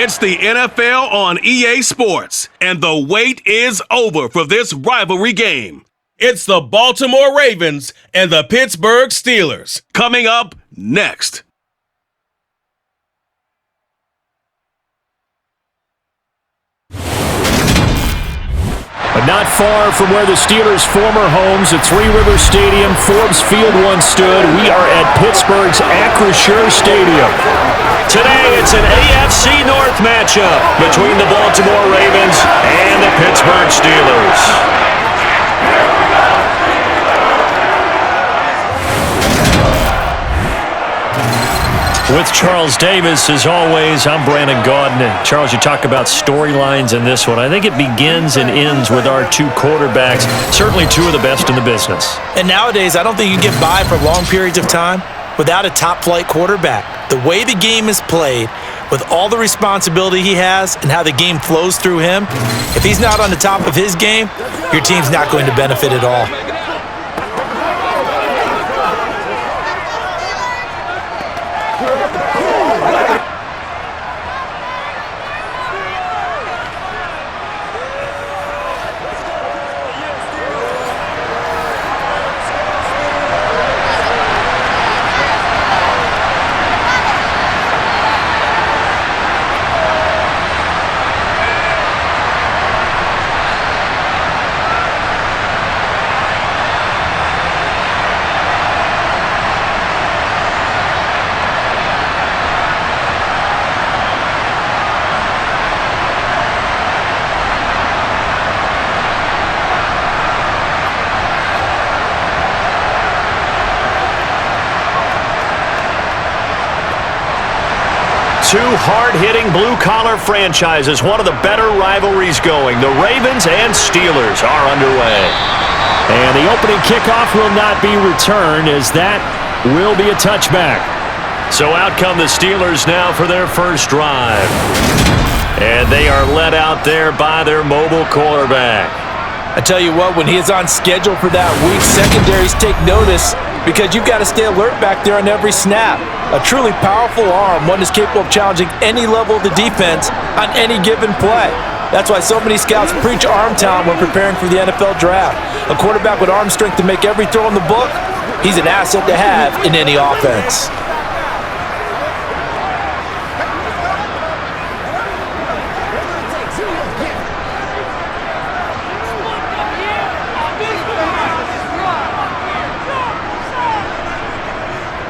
It's the NFL on EA Sports, and the wait is over for this rivalry game. It's the Baltimore Ravens and the Pittsburgh Steelers. Coming up next. But not far from where the Steelers' former homes at Three Rivers Stadium, Forbes Field once stood, we are at Pittsburgh's Acrisure Stadium. Today, it's an AFC North matchup between the Baltimore Ravens and the Pittsburgh Steelers. With Charles Davis, as always, I'm Brandon Gaudin. Charles, you talk about storylines in this one. I think it begins and ends with our two quarterbacks, certainly two of the best in the business. And nowadays, I don't think you can get by for long periods of time without a top-flight quarterback. The way the game is played, with all the responsibility he has and how the game flows through him, if he's not on the top of his game, your team's not going to benefit at all. Two hard-hitting blue-collar franchises, one of the better rivalries going. The Ravens and Steelers are underway. And the opening kickoff will not be returned, as that will be a touchback. So out come the Steelers now for their first drive. And they are led out there by their mobile quarterback. I tell you what, when he is on schedule for that week, secondaries take notice because you've got to stay alert back there on every snap. A truly powerful arm, one is capable of challenging any level of the defense on any given play. That's why so many scouts preach arm talent when preparing for the NFL draft. A quarterback with arm strength to make every throw in the book, he's an asset to have in any offense.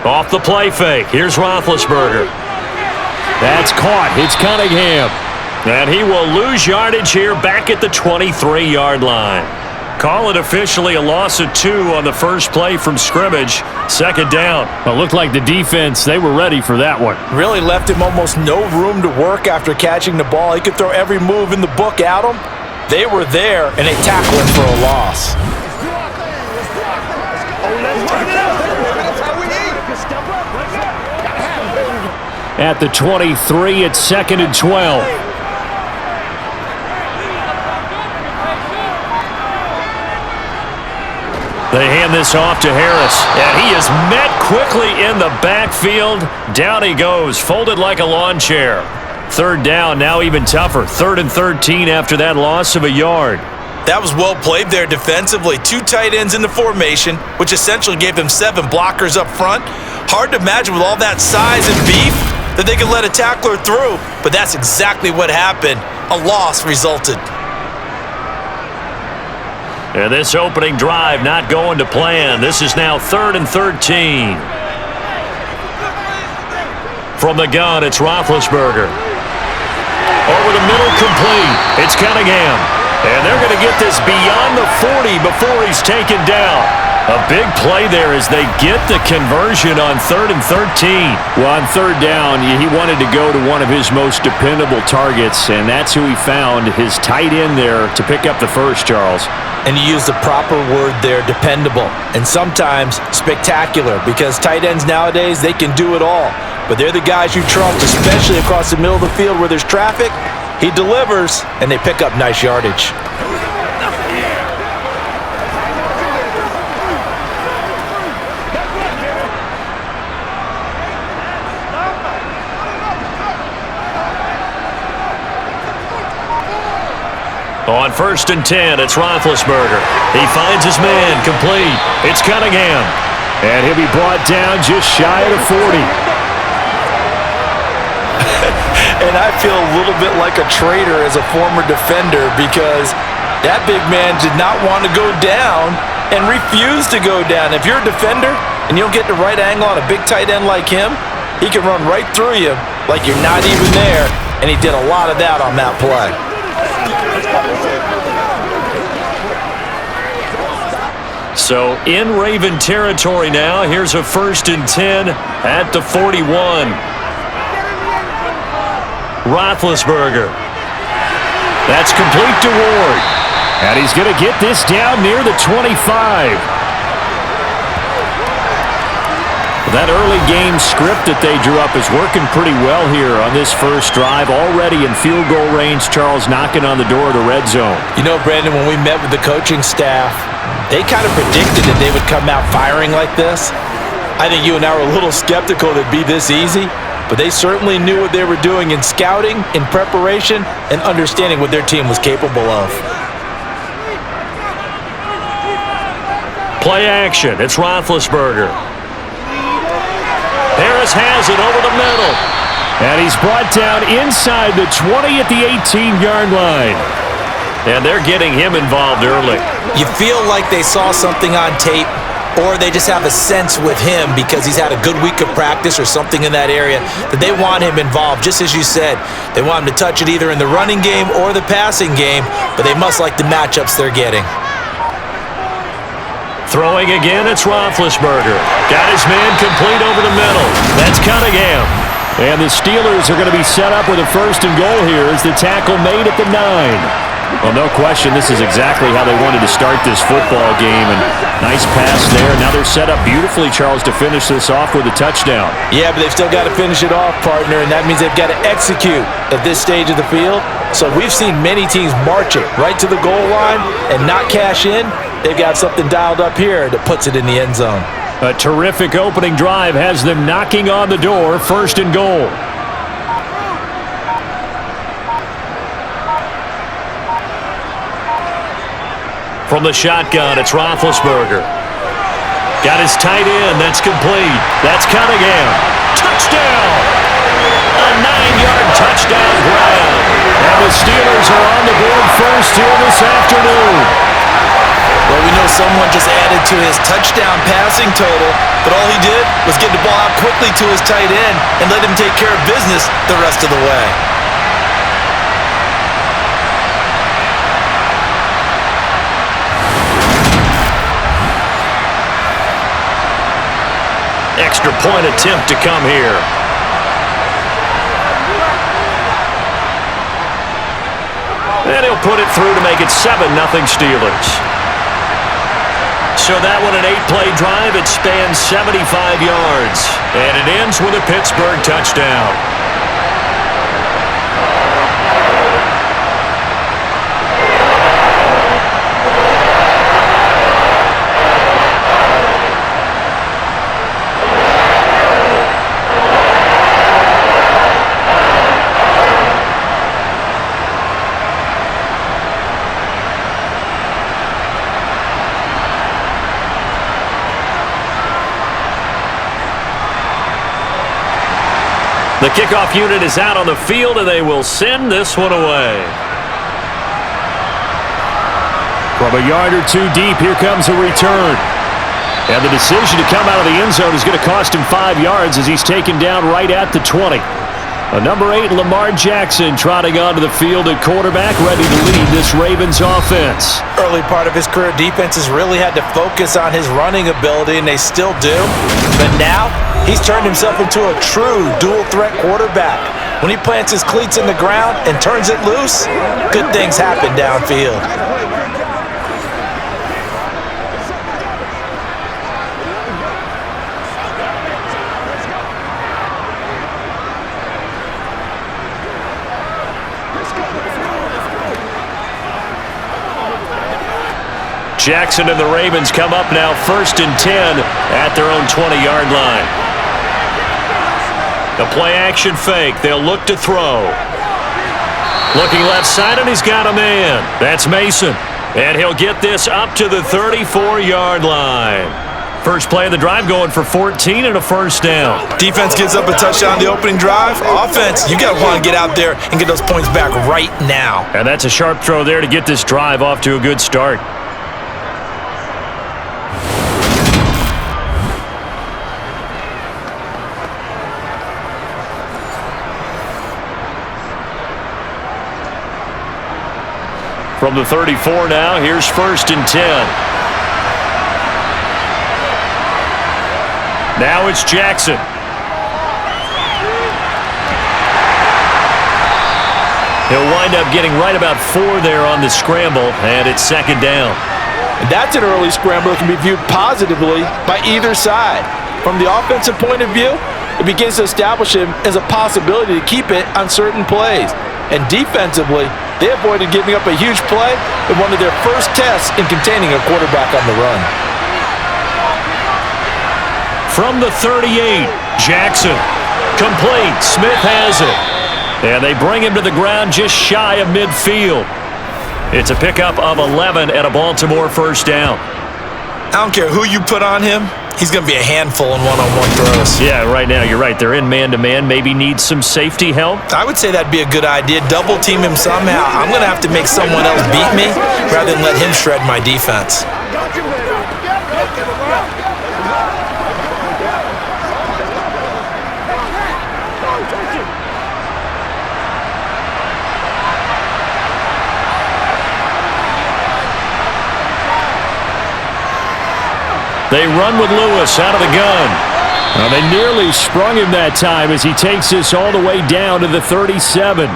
Off the play fake. Here's Roethlisberger. That's caught. It's Cunningham. And he will lose yardage here back at the 23-yard line. Call it officially a loss of 2 on the first play from scrimmage. Second down. Well, it looked like the defense, they were ready for that one. Really left him almost no room to work after catching the ball. He could throw every move in the book at him. They were there, and they tackled him for a loss. At the 23, it's 2nd and 12. They hand this off to Harris, and he is met quickly in the backfield. Down he goes, folded like a lawn chair. Third down, now even tougher. 3rd and 13 after that loss of a yard. That was well played there defensively. 2 tight ends in the formation, which essentially gave them 7 blockers up front. Hard to imagine with all that size and beef that they could let a tackler through, but that's exactly what happened. A loss resulted. And this opening drive not going to plan. This is now 3rd and 13. From the gun, it's Roethlisberger. Over the middle, complete. It's Cunningham. And they're going to get this beyond the 40 before he's taken down. A big play there as they get the conversion on 3rd and 13. Well, on 3rd down, he wanted to go to one of his most dependable targets, and that's who he found, his tight end there, to pick up the first, Charles. And you use the proper word there, dependable, and sometimes spectacular, because tight ends nowadays, they can do it all. But they're the guys you trust, especially across the middle of the field where there's traffic. He delivers, and they pick up nice yardage. On 1st and 10, it's Roethlisberger. He finds his man, complete. It's Cunningham. And he'll be brought down just shy of the 40. And I feel a little bit like a traitor as a former defender because that big man did not want to go down and refused to go down. If you're a defender and you don't get the right angle on a big tight end like him, he can run right through you like you're not even there, and he did a lot of that on that play. So in Raven territory now, here's a 1st and 10 at the 41. Roethlisberger. That's complete to Ward. And he's going to get this down near the 25. That early game script that they drew up is working pretty well here on this first drive. Already in field goal range, Charles knocking on the door of the red zone. You know, Brandon, when we met with the coaching staff, they kind of predicted that they would come out firing like this. I think you and I were a little skeptical that it'd be this easy, but they certainly knew what they were doing in scouting, in preparation, and understanding what their team was capable of. Play action. It's Roethlisberger. Harris has it over the middle. And he's brought down inside the 20 at the 18-yard line. And they're getting him involved early. You feel like they saw something on tape, or they just have a sense with him because he's had a good week of practice or something in that area that they want him involved. Just as you said, they want him to touch it either in the running game or the passing game, but they must like the matchups they're getting. Throwing again, it's Roethlisberger. Got his man complete over the middle. That's Cunningham. And the Steelers are going to be set up with a 1st and goal here as the tackle made at the 9. Well, no question, this is exactly how they wanted to start this football game. And nice pass there. Now they're set up beautifully, Charles, to finish this off with a touchdown. Yeah, but they've still got to finish it off, partner, and that means they've got to execute at this stage of the field. So we've seen many teams march it right to the goal line and not cash in. They've got something dialed up here that puts it in the end zone. A terrific opening drive has them knocking on the door, 1st and goal. From the shotgun, it's Roethlisberger. Got his tight end. That's complete. That's Cunningham. Touchdown! A 9-yard touchdown grab. And the Steelers are on the board first here this afternoon. Well, we know someone just added to his touchdown passing total, but all he did was get the ball out quickly to his tight end and let him take care of business the rest of the way. Extra point attempt to come here. And he'll put it through to make it 7-0 Steelers. So that one, an 8-play drive. It spans 75 yards. And it ends with a Pittsburgh touchdown. The kickoff unit is out on the field, and they will send this one away. From a yard or two deep, here comes a return. And the decision to come out of the end zone is going to cost him 5 yards as he's taken down right at the 20. Number 8, Lamar Jackson, trotting onto the field at quarterback, ready to lead this Ravens offense. Early part of his career, defenses really had to focus on his running ability, and they still do. But now, he's turned himself into a true dual-threat quarterback. When he plants his cleats in the ground and turns it loose, good things happen downfield. Jackson and the Ravens come up now 1st and 10 at their own 20-yard line. The play-action fake. They'll look to throw. Looking left side, and he's got a man. That's Mason. And he'll get this up to the 34-yard line. First play of the drive going for 14 and a first down. Defense gives up a touchdown the opening drive. Offense, you got to want to get out there and get those points back right now. And that's a sharp throw there to get this drive off to a good start. From the 34 now, here's 1st and 10. Now it's Jackson. He'll wind up getting right about 4 there on the scramble, and it's 2nd down. And that's an early scramble that can be viewed positively by either side. From the offensive point of view, it begins to establish him as a possibility to keep it on certain plays. And defensively, they avoided giving up a huge play in one of their first tests in containing a quarterback on the run. From the 38, Jackson. Complete. Smith has it. And they bring him to the ground just shy of midfield. It's a pickup of 11 and a Baltimore first down. I don't care who you put on him. He's going to be a handful in one-on-one throws. Yeah, right now, you're right. They're in man-to-man. Maybe needs some safety help. I would say that'd be a good idea. Double team him somehow. I'm going to have to make someone else beat me rather than let him shred my defense. They run with Lewis out of the gun. Well, they nearly sprung him that time as he takes this all the way down to the 37.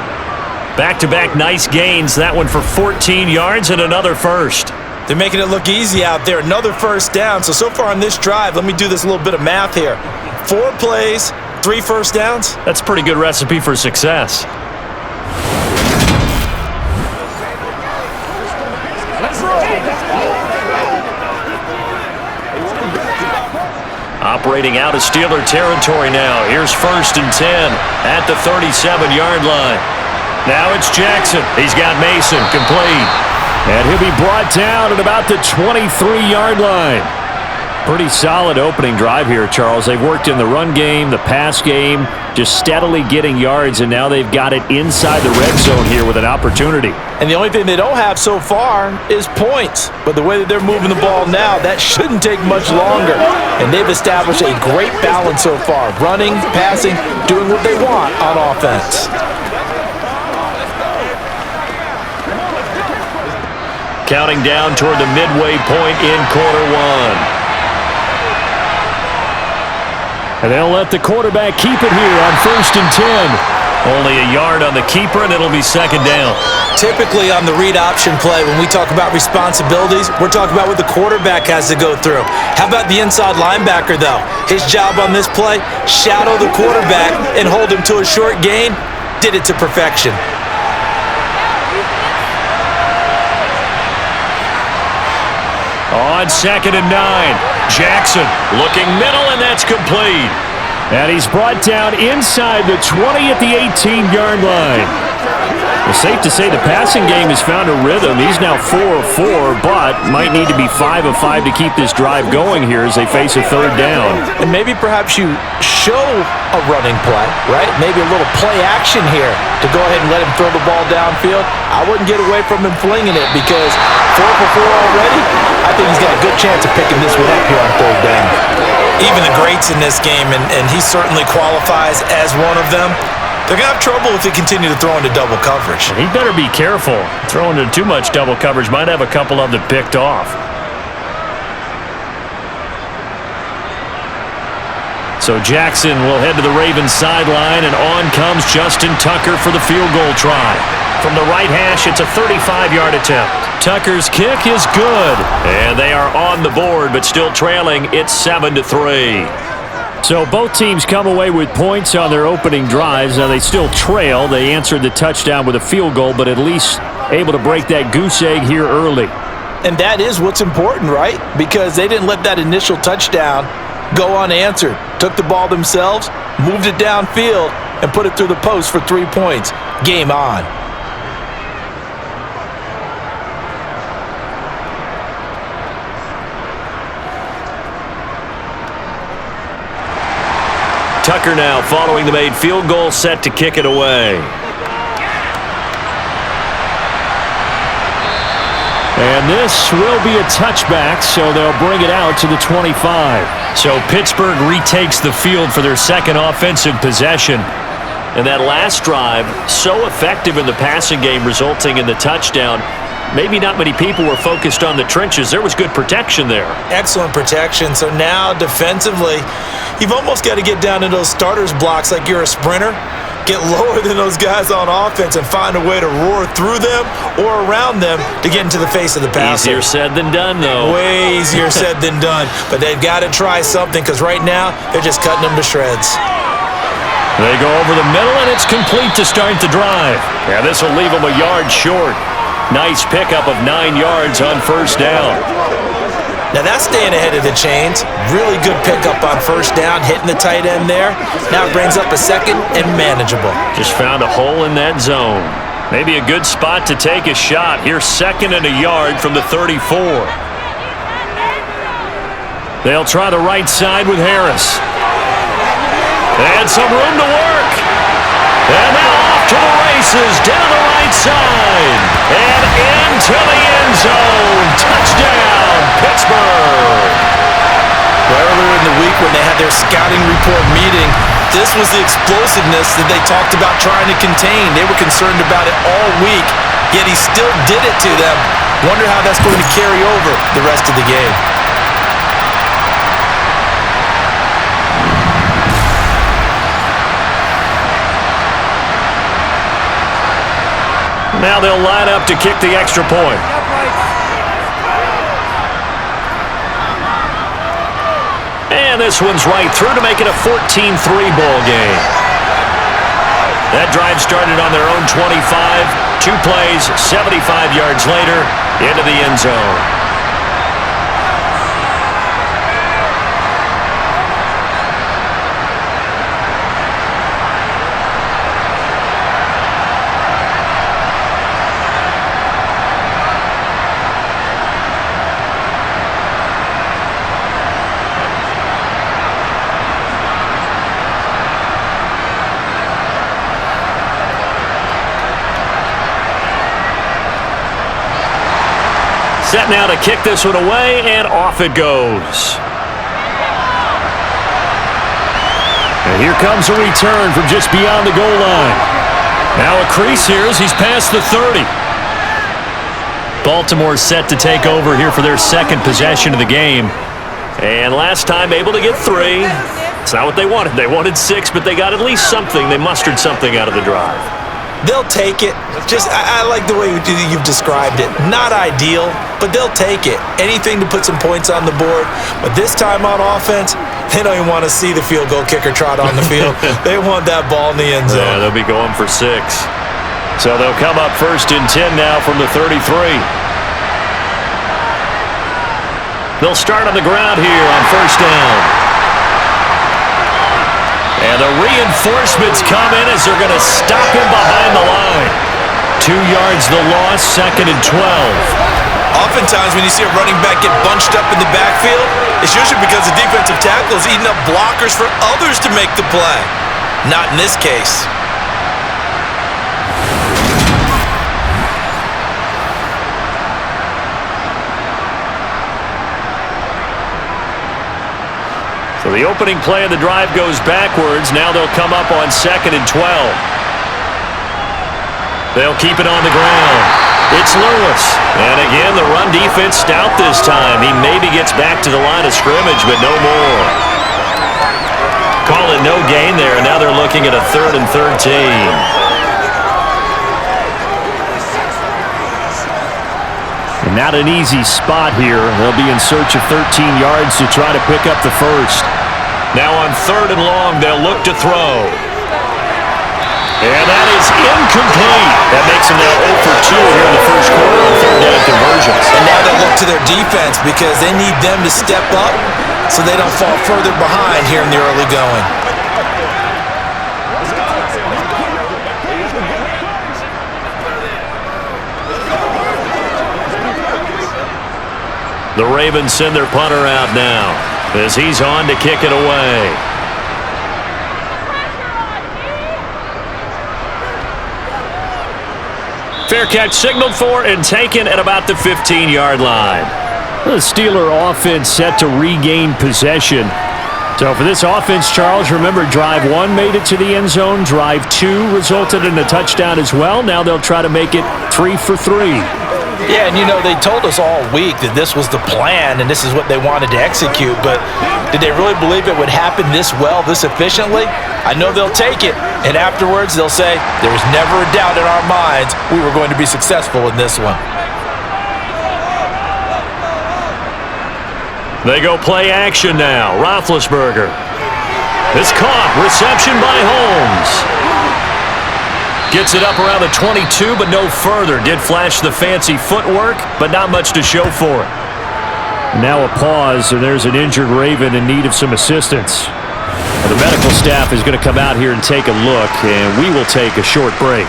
Back-to-back nice gains. That one for 14 yards and another first. They're making it look easy out there. Another first down. So far on this drive, let me do this little bit of math here. 4 plays, 3 first downs. That's a pretty good recipe for success. Operating out of Steeler territory now. Here's 1st and 10 at the 37-yard line. Now it's Jackson. He's got Mason complete. And he'll be brought down at about the 23-yard line. Pretty solid opening drive here, Charles. They've worked in the run game, the pass game, just steadily getting yards, and now they've got it inside the red zone here with an opportunity. And the only thing they don't have so far is points. But the way that they're moving the ball now, that shouldn't take much longer. And they've established a great balance so far. Running, passing, doing what they want on offense. Counting down toward the midway point in quarter 1. And they'll let the quarterback keep it here on 1st and 10. Only a yard on the keeper, and it'll be 2nd down. Typically on the read option play, when we talk about responsibilities, we're talking about what the quarterback has to go through. How about the inside linebacker, though? His job on this play, shadow the quarterback and hold him to a short gain. Did it to perfection. On 2nd and 9, Jackson looking middle, and that's complete. And he's brought down inside the 20 at the 18-yard line. It's safe to say the passing game has found a rhythm. He's now 4 of 4, but might need to be 5 of 5 to keep this drive going here as they face a 3rd down. And maybe perhaps you show a running play, right? Maybe a little play action here to go ahead and let him throw the ball downfield. I wouldn't get away from him flinging it because 4 for 4 already, I think he's got a good chance of picking this one up here on 3rd down. Even the greats in this game, and he certainly qualifies as one of them, they're going to have trouble if they continue to throw into double coverage. He better be careful. Throwing into too much double coverage might have a couple of them picked off. So Jackson will head to the Ravens sideline, and on comes Justin Tucker for the field goal try. From the right hash, it's a 35-yard attempt. Tucker's kick is good, and they are on the board, but still trailing. It's 7-3. So both teams come away with points on their opening drives. Now they still trail. They answered the touchdown with a field goal, but at least able to break that goose egg here early. And that is what's important, right? Because they didn't let that initial touchdown go unanswered. Took the ball themselves, moved it downfield, and put it through the post for 3 points. Game on. Tucker now following the made field goal, set to kick it away. And this will be a touchback, so they'll bring it out to the 25. So Pittsburgh retakes the field for their second offensive possession. And that last drive, so effective in the passing game, resulting in the touchdown. Maybe not many people were focused on the trenches. There was good protection there. Excellent protection. So now defensively, you've almost got to get down to those starters blocks like you're a sprinter. Get lower than those guys on offense and find a way to roar through them or around them to get into the face of the passer. Easier said than done, though. Way easier said than done. But they've got to try something because right now they're just cutting them to shreds. They go over the middle, and it's complete to start the drive. Yeah, this will leave them a yard short. Nice pickup of 9 yards on first down. Now that's staying ahead of the chains. Really good pickup on first down, hitting the tight end there. Now it brings up a second and manageable. Just found a hole in that zone. Maybe a good spot to take a shot. Here's second and a yard from the 34. They'll try the right side with Harris. And some room to work. And now off to the races, down the right side. And into the end zone. Touchdown, Pittsburgh. Earlier in the week when they had their scouting report meeting, this was the explosiveness that they talked about trying to contain. They were concerned about it all week, yet he still did it to them. Wonder how that's going to carry over the rest of the game. Now they'll line up to kick the extra point. And this one's right through to make it a 14-3 ball game. That drive started on their own 25. 2 plays, 75 yards later, into the end zone. Set now to kick this one away, and off it goes. And here comes a return from just beyond the goal line. Now a crease here as he's past the 30. Baltimore set to take over here for their second possession of the game. And last time able to get 3. It's not what they wanted. They wanted 6, but they got at least something. They mustered something out of the drive. They'll take it. I like the way you've described it. Not ideal, but they'll take it. Anything to put some points on the board. But this time on offense, they don't even want to see the field goal kicker trot on the field. They want that ball in the end zone. Yeah, they'll be going for 6. So they'll come up first and 10 now from the 33. They'll start on the ground here on first down. And the reinforcements come in as they're going to stop him behind the line. 2 yards the loss, second and 12. Oftentimes when you see a running back get bunched up in the backfield, it's usually because the defensive tackle is eating up blockers for others to make the play. Not in this case. So the opening play of the drive goes backwards. Now they'll come up on second and 12. They'll keep it on the ground. It's Lewis. And again, the run defense stout this time. He maybe gets back to the line of scrimmage, but no more. Call it no gain there, and now they're looking at a 3rd and 13. And not an easy spot here. They'll be in search of 13 yards to try to pick up the first. Now on 3rd and long, they'll look to throw. And that is incomplete. That makes them now 0 for 2 here in the first quarter on 3rd down conversions. And now they'll look to their defense because they need them to step up so they don't fall further behind here in the early going. The Ravens send their punter out now as he's on to kick it away. Fair catch signaled for and taken at about the 15-yard line. The Steeler offense set to regain possession. So for this offense, Charles, remember drive 1 made it to the end zone. Drive 2 resulted in a touchdown as well. Now they'll try to make it 3 for 3. Yeah, and they told us all week that this was the plan and this is what they wanted to execute, but did they really believe it would happen this well, this efficiently? I know they'll take it, and afterwards they'll say, there was never a doubt in our minds we were going to be successful in this one. They go play action now. Roethlisberger. It's caught. Reception by Holmes. Gets it up around the 22, but no further. Did flash the fancy footwork, but not much to show for it. Now a pause, and there's an injured Raven in need of some assistance. And the medical staff is going to come out here and take a look, and we will take a short break.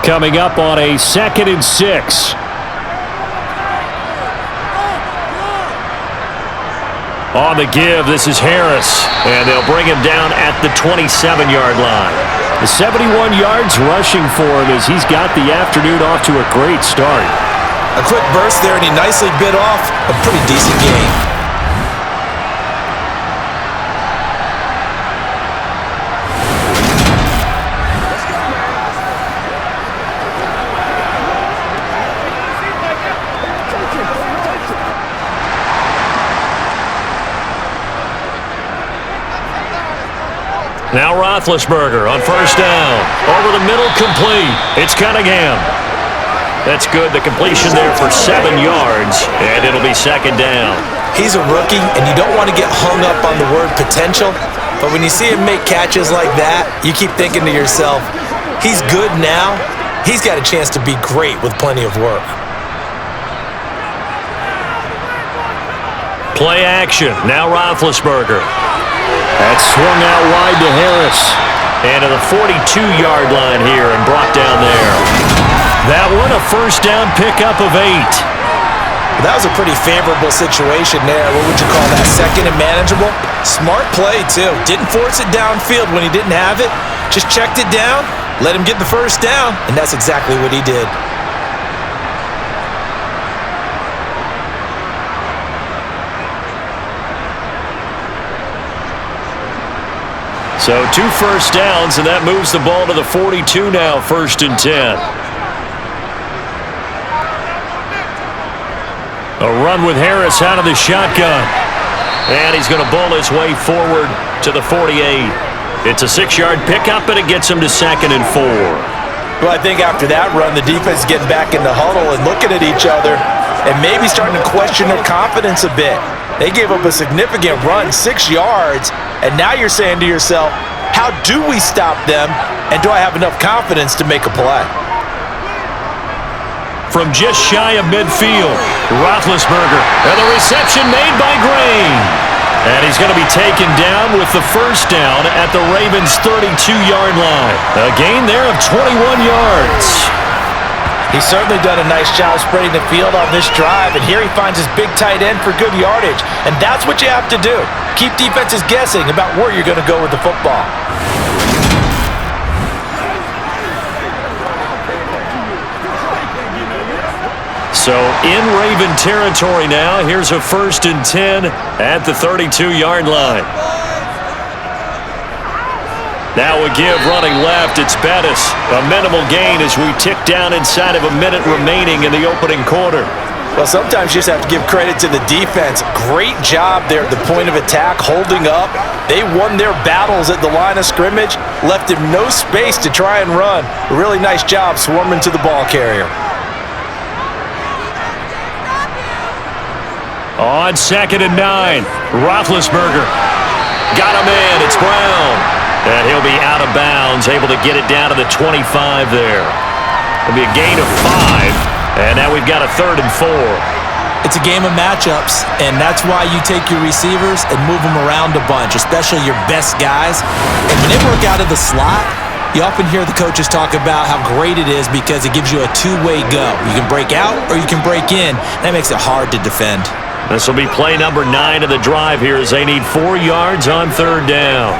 Coming up on a 2nd and 6. On the give, this is Harris, and they'll bring him down at the 27-yard line. The 71 yards rushing for him as he's got the afternoon off to a great start. A quick burst there, and he nicely bit off a pretty decent gain. Now Roethlisberger on first down. Over the middle, complete. It's Cunningham. That's good. The completion there for 7 yards, and it'll be 2nd down. He's a rookie, and you don't want to get hung up on the word potential, but when you see him make catches like that, you keep thinking to yourself, he's good now. He's got a chance to be great with plenty of work. Play action. Now Roethlisberger. That's swung out wide to Harris. And to the 42-yard line here and brought down there. That one, a first down pickup of 8. That was a pretty favorable situation there. What would you call that? 2nd and manageable? Smart play, too. Didn't force it downfield when he didn't have it. Just checked it down, let him get the first down, and that's exactly what he did. So 2 first downs, and that moves the ball to the 42 now, 1st and 10. A run with Harris out of the shotgun. And he's going to bowl his way forward to the 48. It's a 6-yard pickup, and it gets him to 2nd and 4. Well, I think after that run, the defense is getting back in the huddle and looking at each other and maybe starting to question their confidence a bit. They gave up a significant run, 6 yards, and now you're saying to yourself, how do we stop them, and do I have enough confidence to make a play? From just shy of midfield, Roethlisberger, and the reception made by Green. And he's going to be taken down with the first down at the Ravens' 32-yard line. A gain there of 21 yards. He's certainly done a nice job spreading the field on this drive, and here he finds his big tight end for good yardage. And that's what you have to do. Keep defenses guessing about where you're going to go with the football. So in Raven territory now, here's a 1st and 10 at the 32-yard line. Now a give running left, it's Bettis. A minimal gain as we tick down inside of a minute remaining in the opening quarter. Well, sometimes you just have to give credit to the defense. Great job there at the point of attack, holding up. They won their battles at the line of scrimmage, left him no space to try and run. A really nice job swarming to the ball carrier. On 2nd and 9, Roethlisberger. Got him in, it's Brown. And he'll be out of bounds, able to get it down to the 25 there. It'll be a gain of 5, and now we've got a 3rd and 4. It's a game of matchups, and that's why you take your receivers and move them around a bunch, especially your best guys. And when they work out of the slot, you often hear the coaches talk about how great it is because it gives you a two-way go. You can break out or you can break in. That makes it hard to defend. This will be play number 9 of the drive here as they need 4 yards on third down.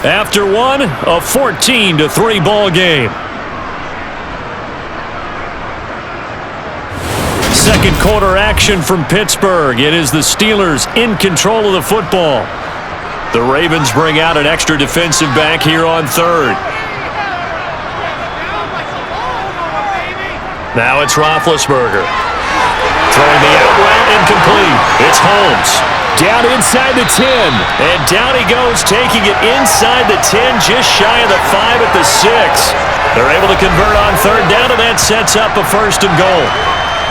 After one, a 14-3 ball game. Second quarter action from Pittsburgh. It is the Steelers in control of the football. The Ravens bring out an extra defensive back here on third. Now it's Roethlisberger. Throwing the out route incomplete. It's Holmes. Down inside the 10. And down he goes, taking it inside the 10, just shy of the 5 at the 6. They're able to convert on third down, and that sets up a 1st and goal.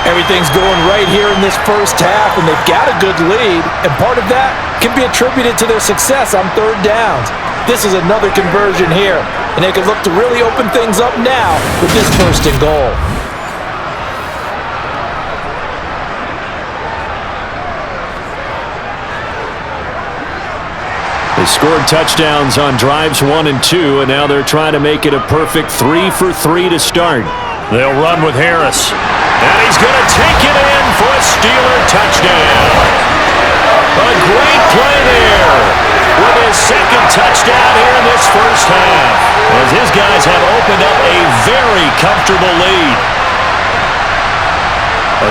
Everything's going right here in this first half, and they've got a good lead, and part of that can be attributed to their success on third downs. This is another conversion here, and they can look to really open things up now with this 1st and goal. They scored touchdowns on drives 1 and 2, and now they're trying to make it a perfect 3 for 3 to start. They'll run with Harris. And he's going to take it in for a Steeler touchdown. A great play there with his 2nd touchdown here in this first half, as his guys have opened up a very comfortable lead.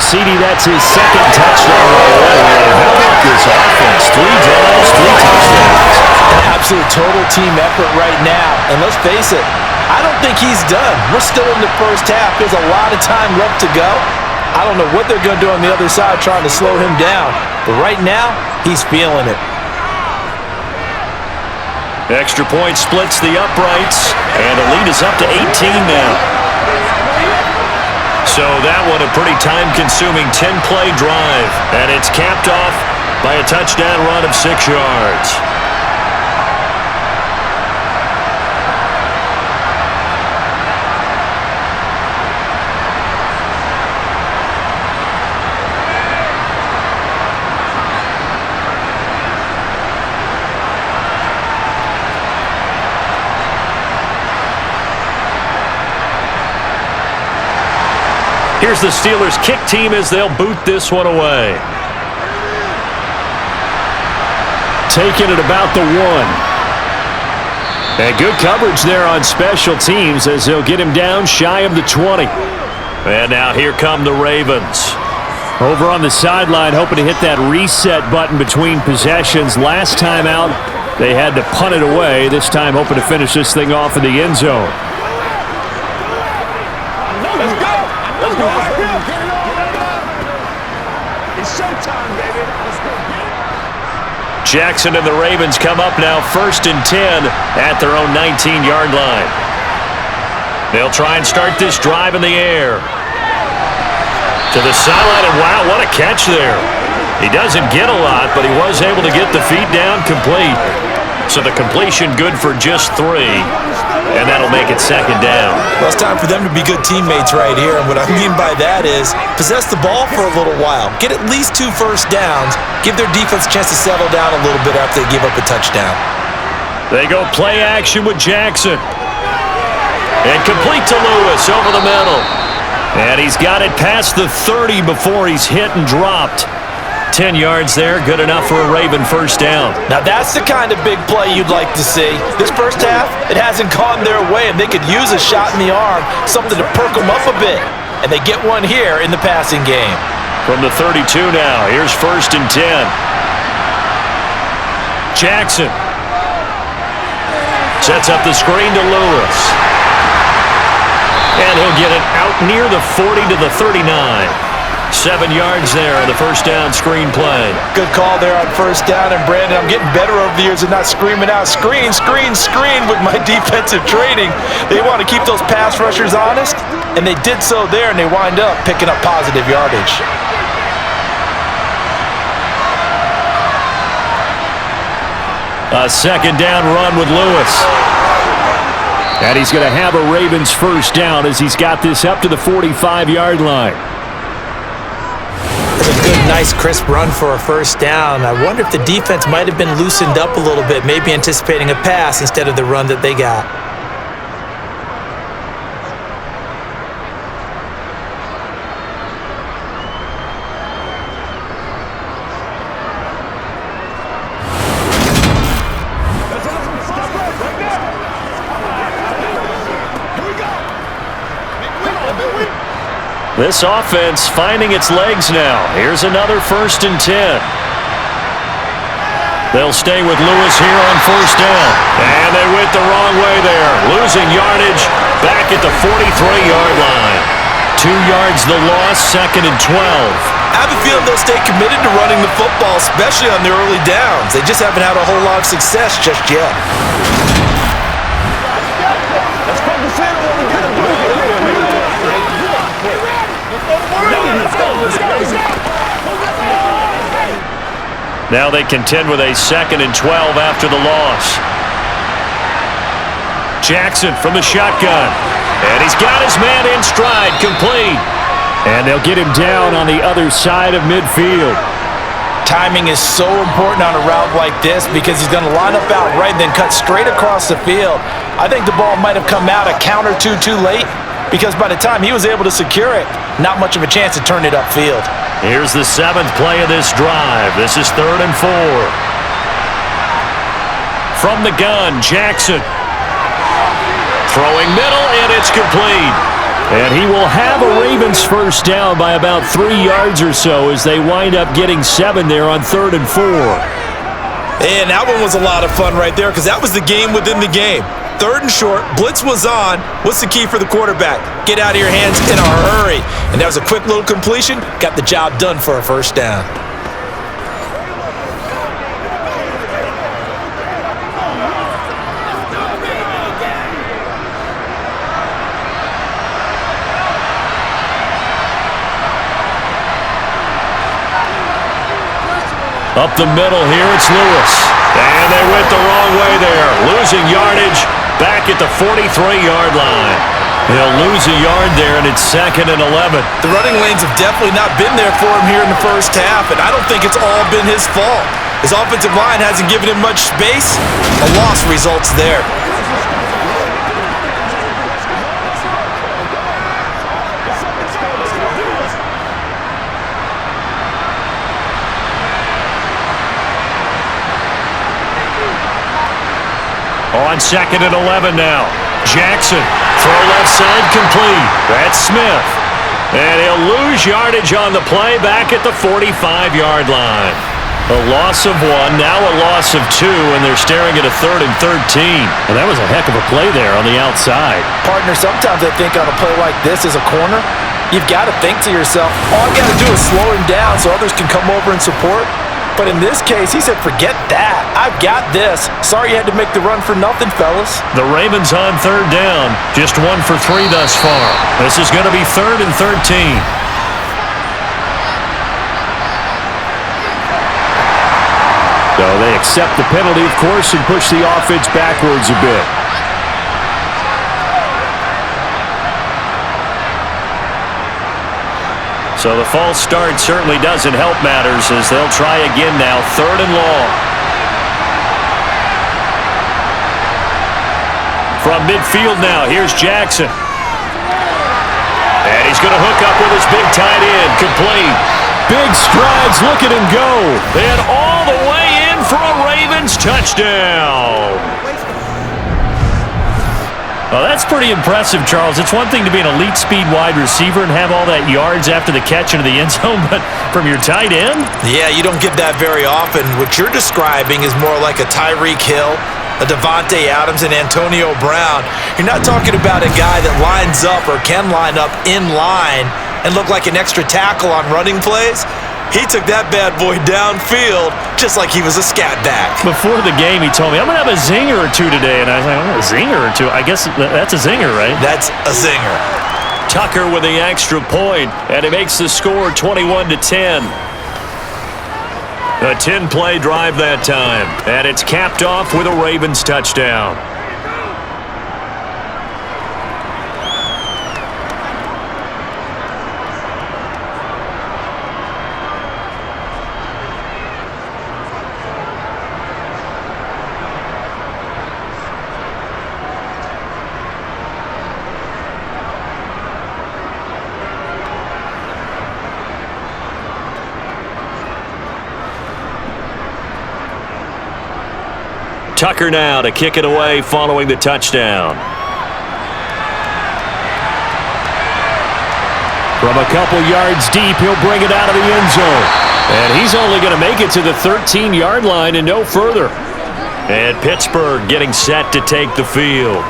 CD, that's his 2nd touchdown already. How about this offense? 3 drives, 3 touchdowns. An absolute total team effort right now. And let's face it, I don't think he's done. We're still in the first half. There's a lot of time left to go. I don't know what they're going to do on the other side trying to slow him down. But right now, he's feeling it. Extra point splits the uprights, and the lead is up to 18 now. So that one a pretty time-consuming 10-play drive, and it's capped off by a touchdown run of 6 yards. Here's the Steelers' kick team as they'll boot this one away. Taking it about the 1. And good coverage there on special teams as they'll get him down shy of the 20. And now here come the Ravens. Over on the sideline, hoping to hit that reset button between possessions. Last time out, they had to punt it away. This time hoping to finish this thing off in the end zone. Jackson and the Ravens come up now 1st and 10 at their own 19-yard line. They'll try and start this drive in the air. To the sideline, and wow, what a catch there. He doesn't get a lot, but he was able to get the feet down complete. So the completion good for just 3, and that'll make it 2nd down. Well, it's time for them to be good teammates right here, and what I mean by that is possess the ball for a little while. Get at least 2 first downs. Give their defense a chance to settle down a little bit after they give up a touchdown. They go play action with Jackson. And complete to Lewis over the middle. And he's got it past the 30 before he's hit and dropped. 10 yards there, good enough for a Raven first down. Now that's the kind of big play you'd like to see. This first half, it hasn't gone their way, and they could use a shot in the arm, something to perk them up a bit. And they get one here in the passing game. From the 32 now, here's 1st and 10. Jackson sets up the screen to Lewis. And he'll get it out near the 40 to the 39. 7 yards there on the first down screen play. Good call there on first down. And Brandon, I'm getting better over the years of not screaming out, screen, screen, screen with my defensive training. They want to keep those pass rushers honest, and they did so there, and they wind up picking up positive yardage. A second down run with Lewis. And he's going to have a Ravens first down as he's got this up to the 45-yard line. It's a good, nice, crisp run for a first down. I wonder if the defense might have been loosened up a little bit, maybe anticipating a pass instead of the run that they got. This offense finding its legs now. Here's another 1st and 10. They'll stay with Lewis here on first down. And they went the wrong way there. Losing yardage back at the 43-yard line. 2 yards the loss, 2nd and 12. I have a feeling they'll stay committed to running the football, especially on the early downs. They just haven't had a whole lot of success just yet. Now they contend with a 2nd and 12 after the loss. Jackson from the shotgun. And he's got his man in stride, complete. And they'll get him down on the other side of midfield. Timing is so important on a route like this because he's going to line up out right and then cut straight across the field. I think the ball might have come out a count or two too late because by the time he was able to secure it, not much of a chance to turn it upfield. Here's the 7th play of this drive. This is 3rd and 4. From the gun, Jackson. Throwing middle, and it's complete. And he will have a Ravens first down by about 3 yards or so as they wind up getting 7 there on 3rd and 4. And that one was a lot of fun right there because that was the game within the game. 3rd and short, blitz was on. What's the key for the quarterback? Get out of your hands in a hurry. And that was a quick little completion. Got the job done for a first down. Up the middle here, it's Lewis. And they went the wrong way there. Losing yardage back at the 43-yard line. They'll lose a yard there, and it's 2nd and 11. The running lanes have definitely not been there for him here in the first half, and I don't think it's all been his fault. His offensive line hasn't given him much space. A loss results there. On 2nd and 11 now. Jackson, throw left side, complete. That's Smith. And he'll lose yardage on the play back at the 45-yard line. A loss of 1, now a loss of 2, and they're staring at a 3rd and 13. Well, that was a heck of a play there on the outside. Partner, sometimes I think on a play like this as a corner, you've got to think to yourself, all I got to do is slow him down so others can come over and support. But in this case, he said, forget that. I've got this. Sorry you had to make the run for nothing, fellas. The Ravens on 3rd down. Just 1 for 3 thus far. This is going to be 3rd and 13. So they accept the penalty, of course, and push the offense backwards a bit. So the false start certainly doesn't help matters as they'll try again now. 3rd and long. From midfield now, here's Jackson. And he's going to hook up with his big tight end, complete. Big strides, look at him go. And all the way in for a Ravens touchdown. Well, that's pretty impressive, Charles. It's one thing to be an elite speed wide receiver and have all that yards after the catch into the end zone, but from your tight end? Yeah, you don't get that very often. What you're describing is more like a Tyreek Hill, a Devontae Adams, and Antonio Brown. You're not talking about a guy that lines up or can line up in line and look like an extra tackle on running plays. He took that bad boy downfield just like he was a scat back. Before the game, he told me, I'm going to have a zinger or two today. And I was like, oh, a zinger or two? I guess that's a zinger, right? That's a zinger. Tucker with the extra point, and it makes the score 21-10. A 10-play drive that time, and it's capped off with a Ravens touchdown. Tucker now to kick it away following the touchdown. From a couple yards deep, he'll bring it out of the end zone. And he's only going to make it to the 13-yard line and no further. And Pittsburgh getting set to take the field.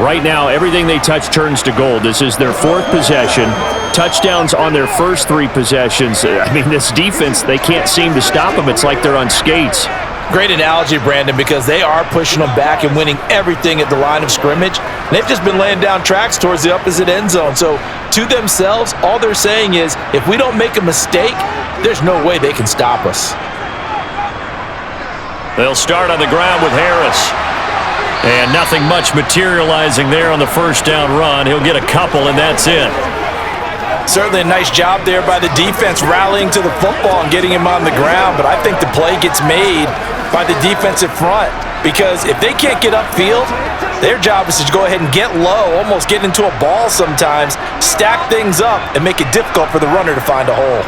Right now, everything they touch turns to gold. This is their fourth possession. Touchdowns on their first three possessions. I mean, this defense, they can't seem to stop them. It's like they're on skates. Great analogy, Brandon, because they are pushing them back and winning everything at the line of scrimmage. They've just been laying down tracks towards the opposite end zone. So to themselves, all they're saying is, if we don't make a mistake, there's no way they can stop us. They'll start on the ground with Harris. And nothing much materializing there on the first down run. He'll get a couple, and that's it. Certainly a nice job there by the defense rallying to the football and getting him on the ground, but I think the play gets made by the defensive front because if they can't get upfield, their job is to go ahead and get low, almost get into a ball sometimes, stack things up, and make it difficult for the runner to find a hole.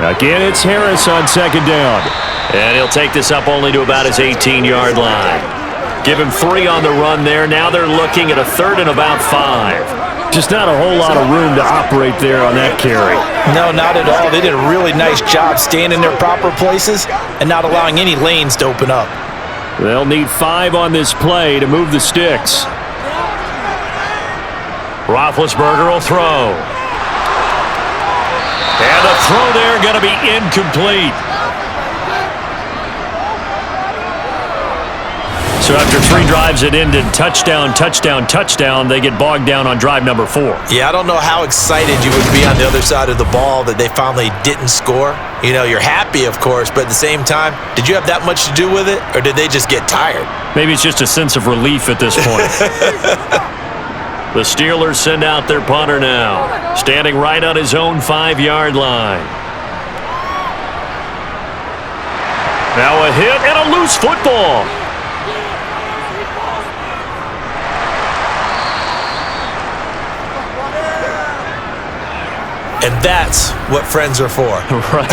Again, it's Harris on second down. And he'll take this up only to about his 18-yard line. Give him 3 on the run there. Now they're looking at a third and about 5. Just not a whole lot of room to operate there on that carry. No, not at all. They did a really nice job staying in their proper places and not allowing any lanes to open up. They'll need 5 on this play to move the sticks. Roethlisberger will throw. And the throw there going to be incomplete. So after 3 drives that ended touchdown, touchdown, touchdown, they get bogged down on drive number 4. Yeah, I don't know how excited you would be on the other side of the ball that they finally didn't score. You know, you're happy, of course, but at the same time, did you have that much to do with it, or did they just get tired? Maybe it's just a sense of relief at this point. The Steelers send out their punter now, standing right on his own 5-yard line. Now a hit and a loose football. And that's what friends are for. Right.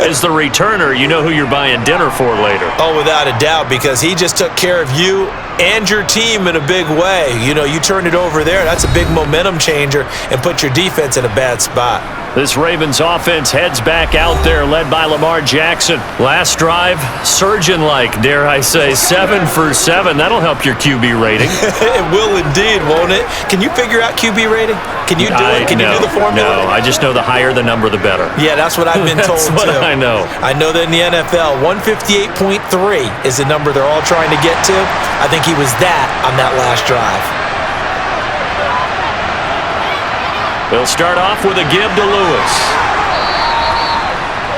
As the returner, you know who you're buying dinner for later. Oh, without a doubt, because he just took care of you and your team in a big way. You know, you turn it over there, that's a big momentum changer and put your defense in a bad spot. This Ravens offense heads back out there, led by Lamar Jackson. Last drive, surgeon-like, dare I say, 7 for 7. That'll help your QB rating. It will indeed, won't it? Can you figure out QB rating? Can you do it? Can you do the formula? No, I just know the higher the number, the better. Yeah, that's what I've been told, That's what too. I know. I know that in the NFL, 158.3 is the number they're all trying to get to. I think he was that on that last drive. They'll start off with a give to Lewis.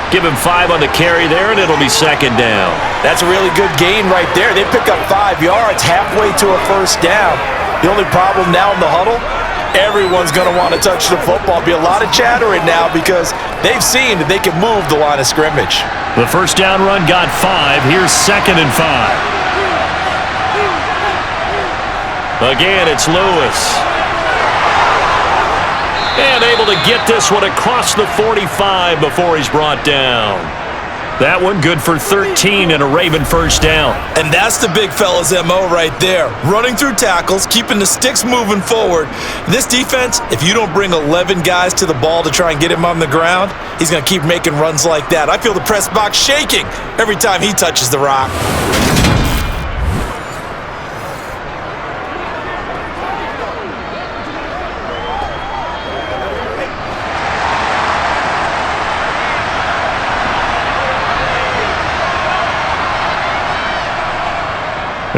Give him 5 on the carry there, and it'll be second down. That's a really good gain right there. They pick up 5 yards halfway to a first down. The only problem now in the huddle, everyone's going to want to touch the football. Be a lot of chattering now because they've seen that they can move the line of scrimmage. The first down run got 5. Here's second and 5. Again, it's Lewis. And able to get this one across the 45 before he's brought down. That one good for 13 and a Raven first down. And that's the big fella's MO right there. Running through tackles, keeping the sticks moving forward. This defense, if you don't bring 11 guys to the ball to try and get him on the ground, he's going to keep making runs like that. I feel the press box shaking every time he touches the rock.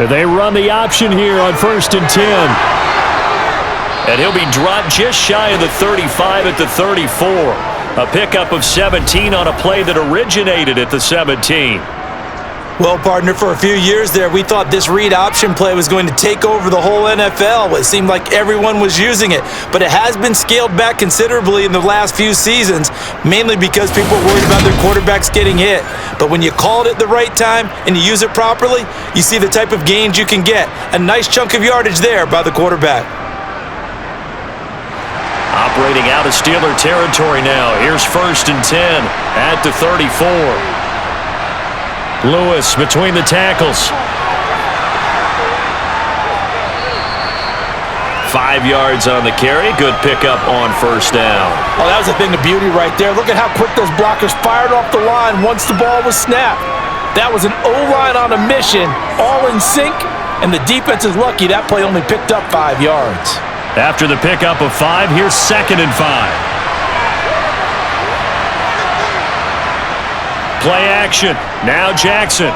They run the option here on 1st and 10. And he'll be dropped just shy of the 35 at the 34. A pickup of 17 on a play that originated at the 17. Well, partner, for a few years there, we thought this read option play was going to take over the whole NFL. It seemed like everyone was using it, but it has been scaled back considerably in the last few seasons, mainly because people are worried about their quarterbacks getting hit. But when you call it at the right time and you use it properly, you see the type of gains you can get. A nice chunk of yardage there by the quarterback. Operating out of Steeler territory now. Here's 1st and 10 at the 34. Lewis between the tackles. 5 yards on the carry. Good pickup on 1st down. Oh, that was a thing of beauty right there. Look at how quick those blockers fired off the line once the ball was snapped. That was an O-line on a mission, all in sync, and the defense is lucky that play only picked up 5 yards. After the pickup of 5, here's 2nd and 5. Play action. Now Jackson.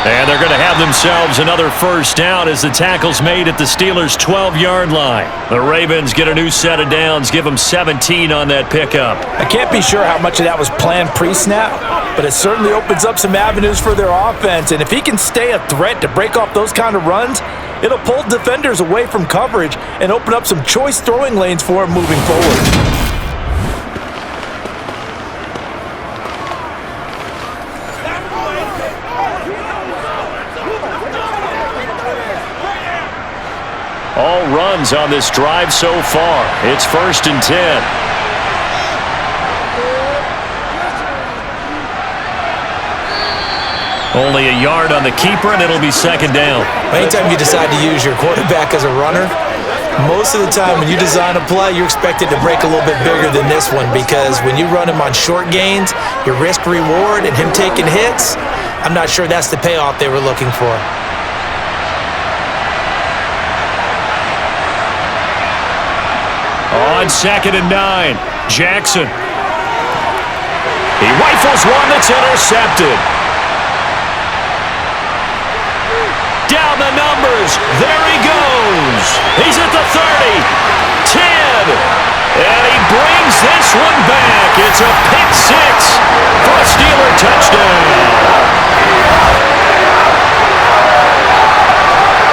And they're going to have themselves another 1st down as the tackle's made at the Steelers' 12-yard line. The Ravens get a new set of downs, give them 17 on that pickup. I can't be sure how much of that was planned pre-snap, but it certainly opens up some avenues for their offense. And if he can stay a threat to break off those kind of runs, it'll pull defenders away from coverage and open up some choice throwing lanes for him moving forward. All runs on this drive so far. It's 1st and 10. Only a yard on the keeper, and it'll be 2nd down. Anytime you decide to use your quarterback as a runner, most of the time when you design a play, you're expected to break a little bit bigger than this one, because when you run him on short gains, your risk-reward and him taking hits, I'm not sure that's the payoff they were looking for. On 2nd and 9, Jackson. He rifles one that's intercepted. Down the numbers. There he goes. He's at the 30, 10, and he brings this one back. It's a pick 6 for a Steeler touchdown.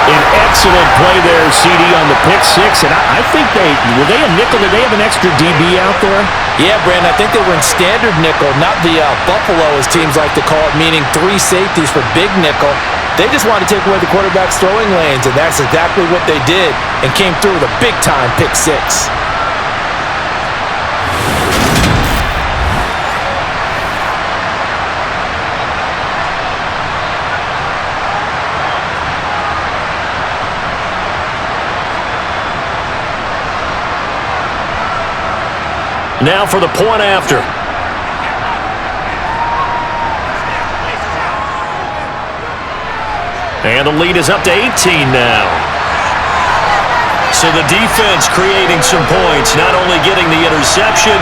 An excellent play there, CD, on the pick 6. And I think were they a nickel? Did they have an extra DB out there? Yeah, Brandon, I think they were in standard nickel, not the Buffalo, as teams like to call it, meaning 3 safeties for big nickel. They just wanted to take away the quarterback's throwing lanes, and that's exactly what they did, and came through with a big-time pick 6. Now for the point after. And the lead is up to 18 now. So the defense creating some points, not only getting the interception,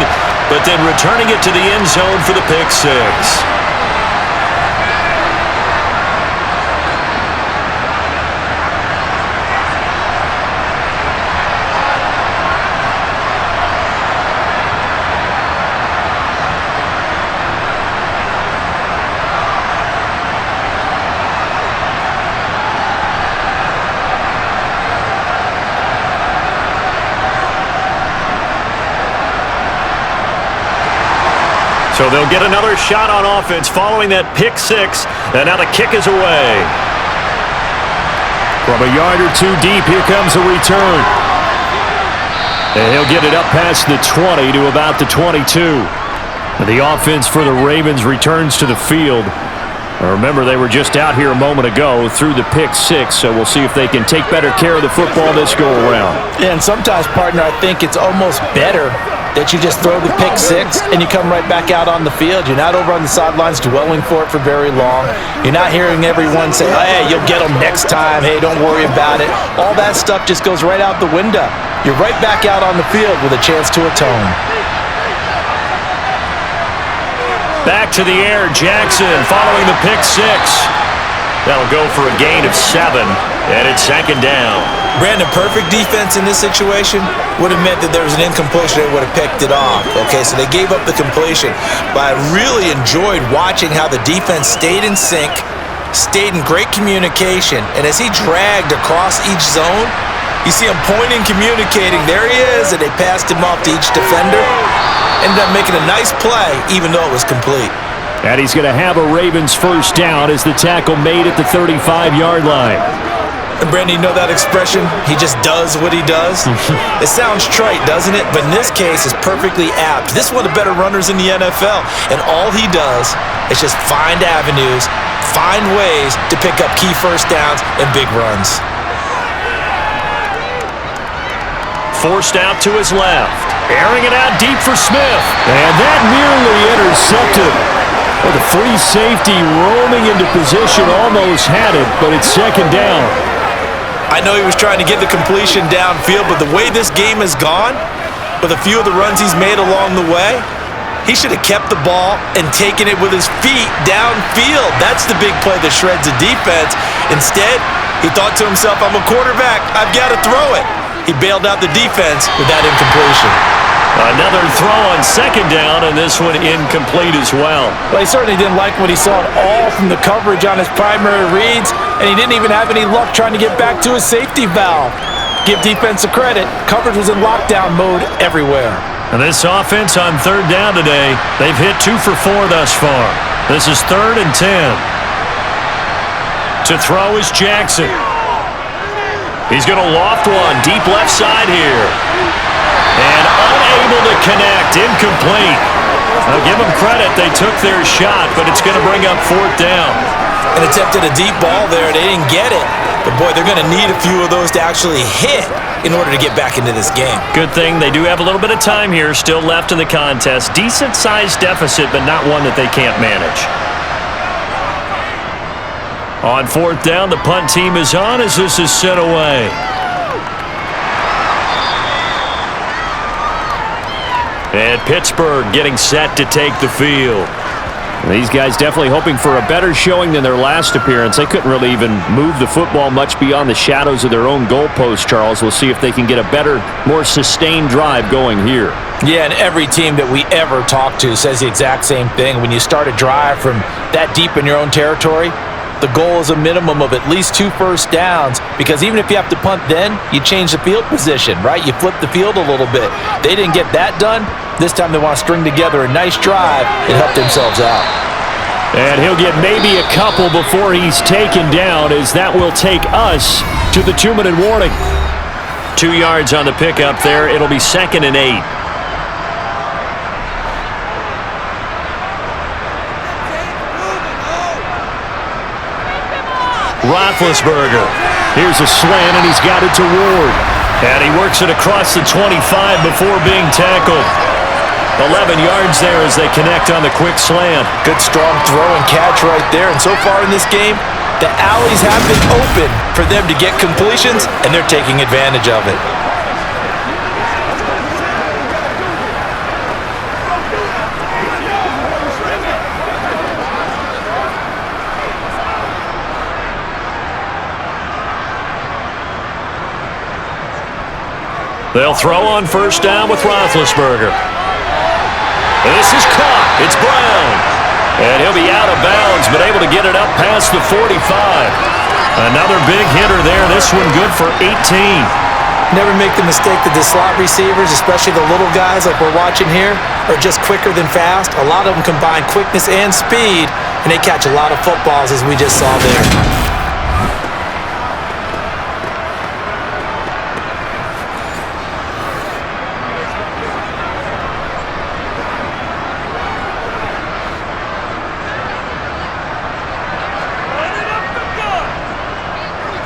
but then returning it to the end zone for the pick 6. So they'll get another shot on offense following that pick 6, and now the kick is away. From a yard or two deep, here comes a return. And he'll get it up past the 20 to about the 22. And the offense for the Ravens returns to the field. Remember, they were just out here a moment ago through the pick 6, so we'll see if they can take better care of the football this go-around. Yeah, and sometimes, partner, I think it's almost better that you just throw the pick 6 and you come right back out on the field. You're not over on the sidelines dwelling for it for very long. You're not hearing everyone say, hey, you'll get them next time. Hey, don't worry about it. All that stuff just goes right out the window. You're right back out on the field with a chance to atone. Back to the air, Jackson following the pick 6. That'll go for a gain of 7, and it's second down. Brandon, perfect defense in this situation would have meant that there was an incompletion that would have picked it off. Okay, so they gave up the completion, but I really enjoyed watching how the defense stayed in sync, stayed in great communication, and as he dragged across each zone, you see him pointing, communicating. There he is, and they passed him off to each defender. Ended up making a nice play, even though it was complete. And he's going to have a Ravens first down as the tackle made at the 35-yard line. And Brandon, you know that expression? He just does what he does? It sounds trite, doesn't it? But in this case, it's perfectly apt. This is one of the better runners in the NFL. And all he does is just find avenues, find ways to pick up key first downs and big runs. Forced out to his left. Airing it out deep for Smith. And that nearly intercepted. Well, the free safety roaming into position almost had it, but it's second down. I know he was trying to get the completion downfield, but the way this game has gone, with a few of the runs he's made along the way, he should have kept the ball and taken it with his feet downfield. That's the big play that shreds the defense. Instead, he thought to himself, I'm a quarterback. I've got to throw it. He bailed out the defense with that incompletion. Another throw on second down, and this one incomplete as well. Well, he certainly didn't like what he saw at all from the coverage on his primary reads, and he didn't even have any luck trying to get back to his safety valve. Give defense a credit. Coverage was in lockdown mode everywhere. And this offense on third down today, they've hit 2 for 4 thus far. This is 3rd and 10. To throw is Jackson. He's going to loft one deep left side here. And unable to connect, incomplete. I'll give them credit, they took their shot, but it's going to bring up 4th down. And attempted a deep ball there, they didn't get it. But boy, they're going to need a few of those to actually hit in order to get back into this game. Good thing they do have a little bit of time here still left in the contest. Decent-sized deficit, but not one that they can't manage. On 4th down, the punt team is on as this is sent away. And Pittsburgh getting set to take the field. These guys definitely hoping for a better showing than their last appearance. They couldn't really even move the football much beyond the shadows of their own goalpost, Charles. We'll see if they can get a better, more sustained drive going here. Yeah, and every team that we ever talk to says the exact same thing. When you start a drive from that deep in your own territory, the goal is a minimum of at least 2 first downs, because even if you have to punt then, you change the field position, right? You flip the field a little bit. They didn't get that done. This time they want to string together a nice drive and help themselves out. And he'll get maybe a couple before he's taken down, as that will take us to the 2-minute warning. 2 yards on the pickup there. It'll be 2nd and 8. Roethlisberger. Here's a slant, and he's got it to Ward. And he works it across the 25 before being tackled. 11 yards there as they connect on the quick slant. Good strong throw and catch right there. And so far in this game, the alleys have been open for them to get completions, and they're taking advantage of it. They'll throw on first down with Roethlisberger. This is caught. It's Brown. And he'll be out of bounds, but able to get it up past the 45. Another big hitter there. This one good for 18. Never make the mistake that the slot receivers, especially the little guys like we're watching here, are just quicker than fast. A lot of them combine quickness and speed, and they catch a lot of footballs, as we just saw there.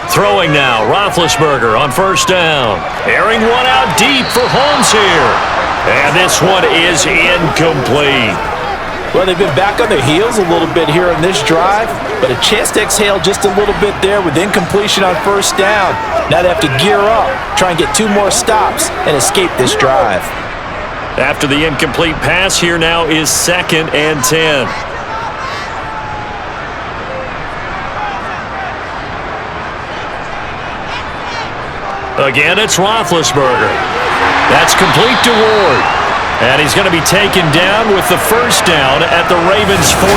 Throwing now, Roethlisberger on first down. Airing one out deep for Holmes here. And this one is incomplete. Well, they've been back on their heels a little bit here on this drive, but a chance to exhale just a little bit there with incompletion on first down. Now they have to gear up, try and get 2 more stops, and escape this drive. After the incomplete pass, here now is 2nd and 10. Again, it's Roethlisberger. That's complete to Ward. And he's going to be taken down with the first down at the Ravens' 43.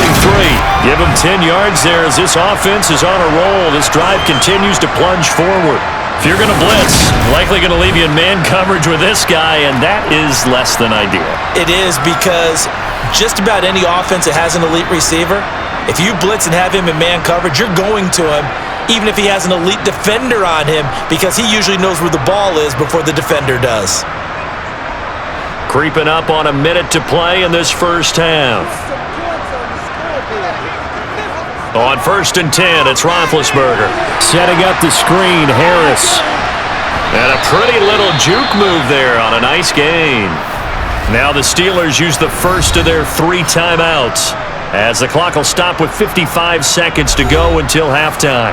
Give him 10 yards there as this offense is on a roll. This drive continues to plunge forward. If you're going to blitz, likely going to leave you in man coverage with this guy, and that is less than ideal. It is, because just about any offense that has an elite receiver, if you blitz and have him in man coverage, you're going to him, even if he has an elite defender on him, because he usually knows where the ball is before the defender does. Creeping up on a minute to play in this first half. On 1st and 10, it's Roethlisberger. Setting up the screen, Harris. And a pretty little juke move there on a nice gain. Now the Steelers use the first of their 3 timeouts, as the clock will stop with 55 seconds to go until halftime.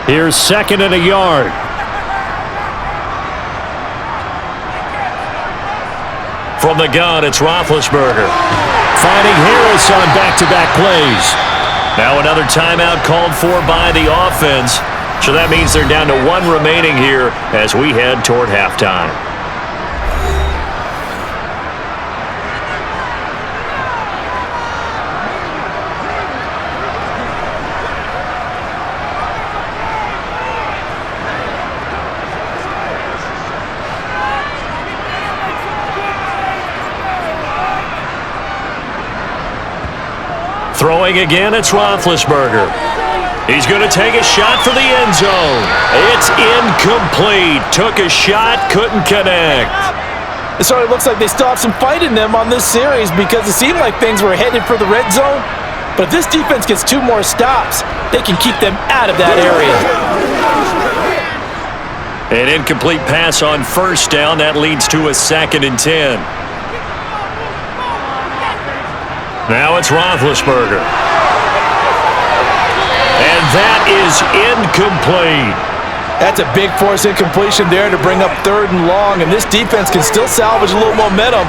Here's 2nd and a yard. From the gun, it's Roethlisberger. Finding Harris on back-to-back plays. Now another timeout called for by the offense. So that means they're down to 1 remaining here as we head toward halftime. Throwing again, it's Roethlisberger. He's going to take a shot for the end zone. It's incomplete. Took a shot, couldn't connect. It sort of looks like they still have some fight in them on this series, because it seemed like things were headed for the red zone. But if this defense gets 2 more stops, they can keep them out of that area. An incomplete pass on 1st down. That leads to a 2nd and 10. Now it's Roethlisberger. And that is incomplete. That's a big force incompletion there to bring up 3rd and long, and this defense can still salvage a little momentum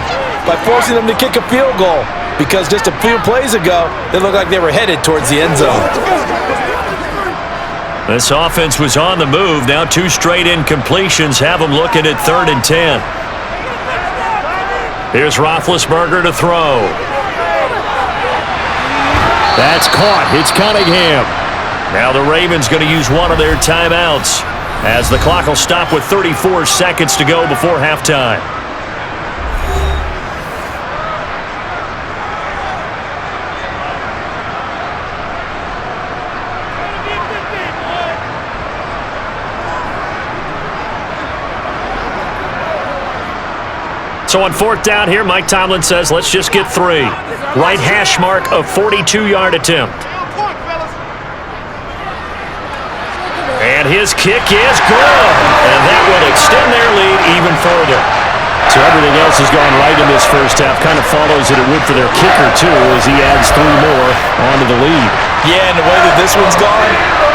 by forcing them to kick a field goal, because just a few plays ago, they looked like they were headed towards the end zone. This offense was on the move. Now 2 straight incompletions have them looking at 3rd and 10. Here's Roethlisberger to throw. That's caught. It's Cunningham. Now the Ravens going to use one of their timeouts, as the clock will stop with 34 seconds to go before halftime. So on 4th down here, Mike Tomlin says, let's just get 3. Right hash mark of 42-yard attempt. And his kick is good. And that will extend their lead even further. So everything else has gone right in this first half. Kind of follows that it would for their kicker, too, as he adds 3 more onto the lead. Yeah, and the way that this one's gone,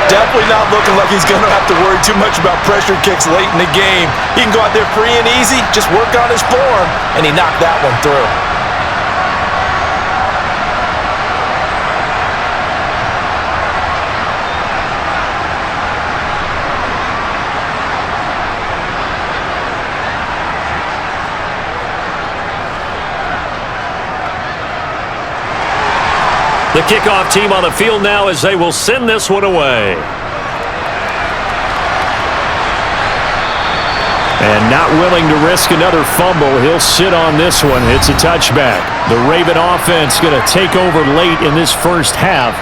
definitely not looking like he's going to have to worry too much about pressure kicks late in the game. He can go out there free and easy, just work on his form, and he knocked that one through. The kickoff team on the field now as they will send this one away. And not willing to risk another fumble, he'll sit on this one. It's a touchback. The Raven offense going to take over late in this first half.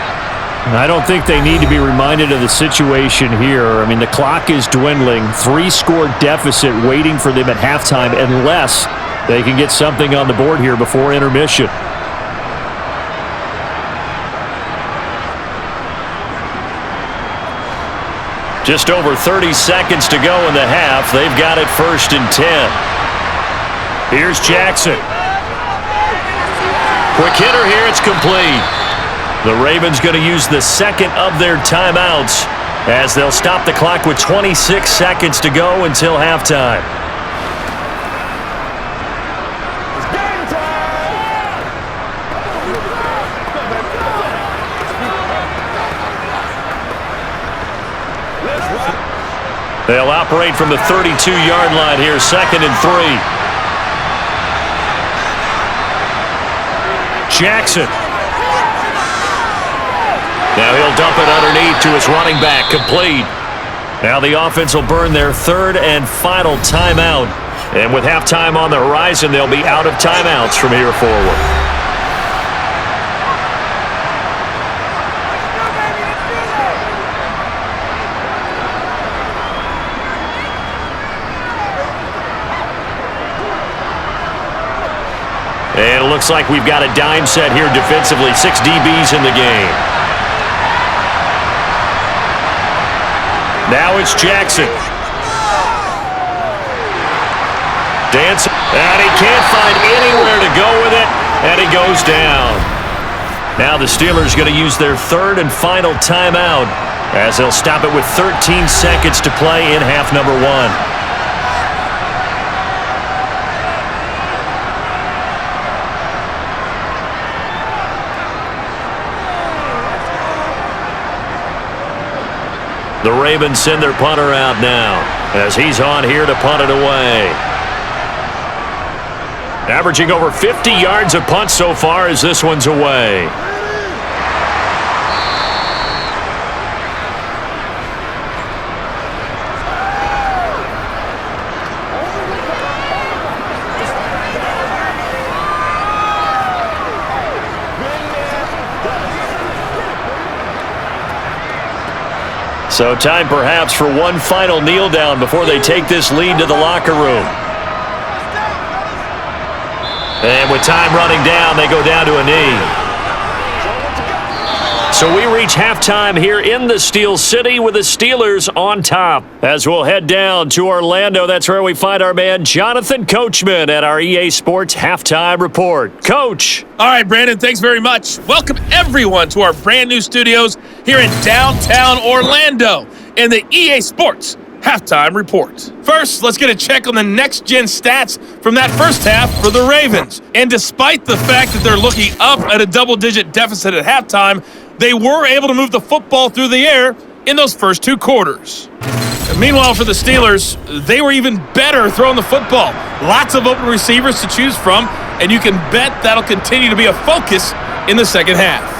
And I don't think they need to be reminded of the situation here. I mean, the clock is dwindling. 3-score deficit waiting for them at halftime unless they can get something on the board here before intermission. Just over 30 seconds to go in the half. They've got it 1st and 10. Here's Jackson. Quick hitter here. It's complete. The Ravens going to use the 2nd of their timeouts as they'll stop the clock with 26 seconds to go until halftime. They'll operate from the 32-yard line here, 2nd and 3. Jackson. Now he'll dump it underneath to his running back, complete. Now the offense will burn their 3rd and final timeout. And with halftime on the horizon, they'll be out of timeouts from here forward. And it looks like we've got a dime set here defensively. 6 DBs in the game. Now it's Jackson. Dancing. And he can't find anywhere to go with it. And he goes down. Now the Steelers going to use their 3rd and final timeout as they'll stop it with 13 seconds to play in half number 1. The Ravens send their punter out now as he's on here to punt it away. Averaging over 50 yards a punt so far as this one's away. So time perhaps for one final kneel down before they take this lead to the locker room. And with time running down, they go down to a knee. So we reach halftime here in the Steel City with the Steelers on top. As we'll head down to Orlando, that's where we find our man Jonathan Coachman at our EA Sports Halftime Report. Coach. All right, Brandon, thanks very much. Welcome everyone to our brand new studios here in downtown Orlando in the EA Sports Halftime Report. First, let's get a check on the next-gen stats from that first half for the Ravens. And despite the fact that they're looking up at a double-digit deficit at halftime, they were able to move the football through the air in those first 2 quarters. And meanwhile, for the Steelers, they were even better throwing the football. Lots of open receivers to choose from, and you can bet that'll continue to be a focus in the second half.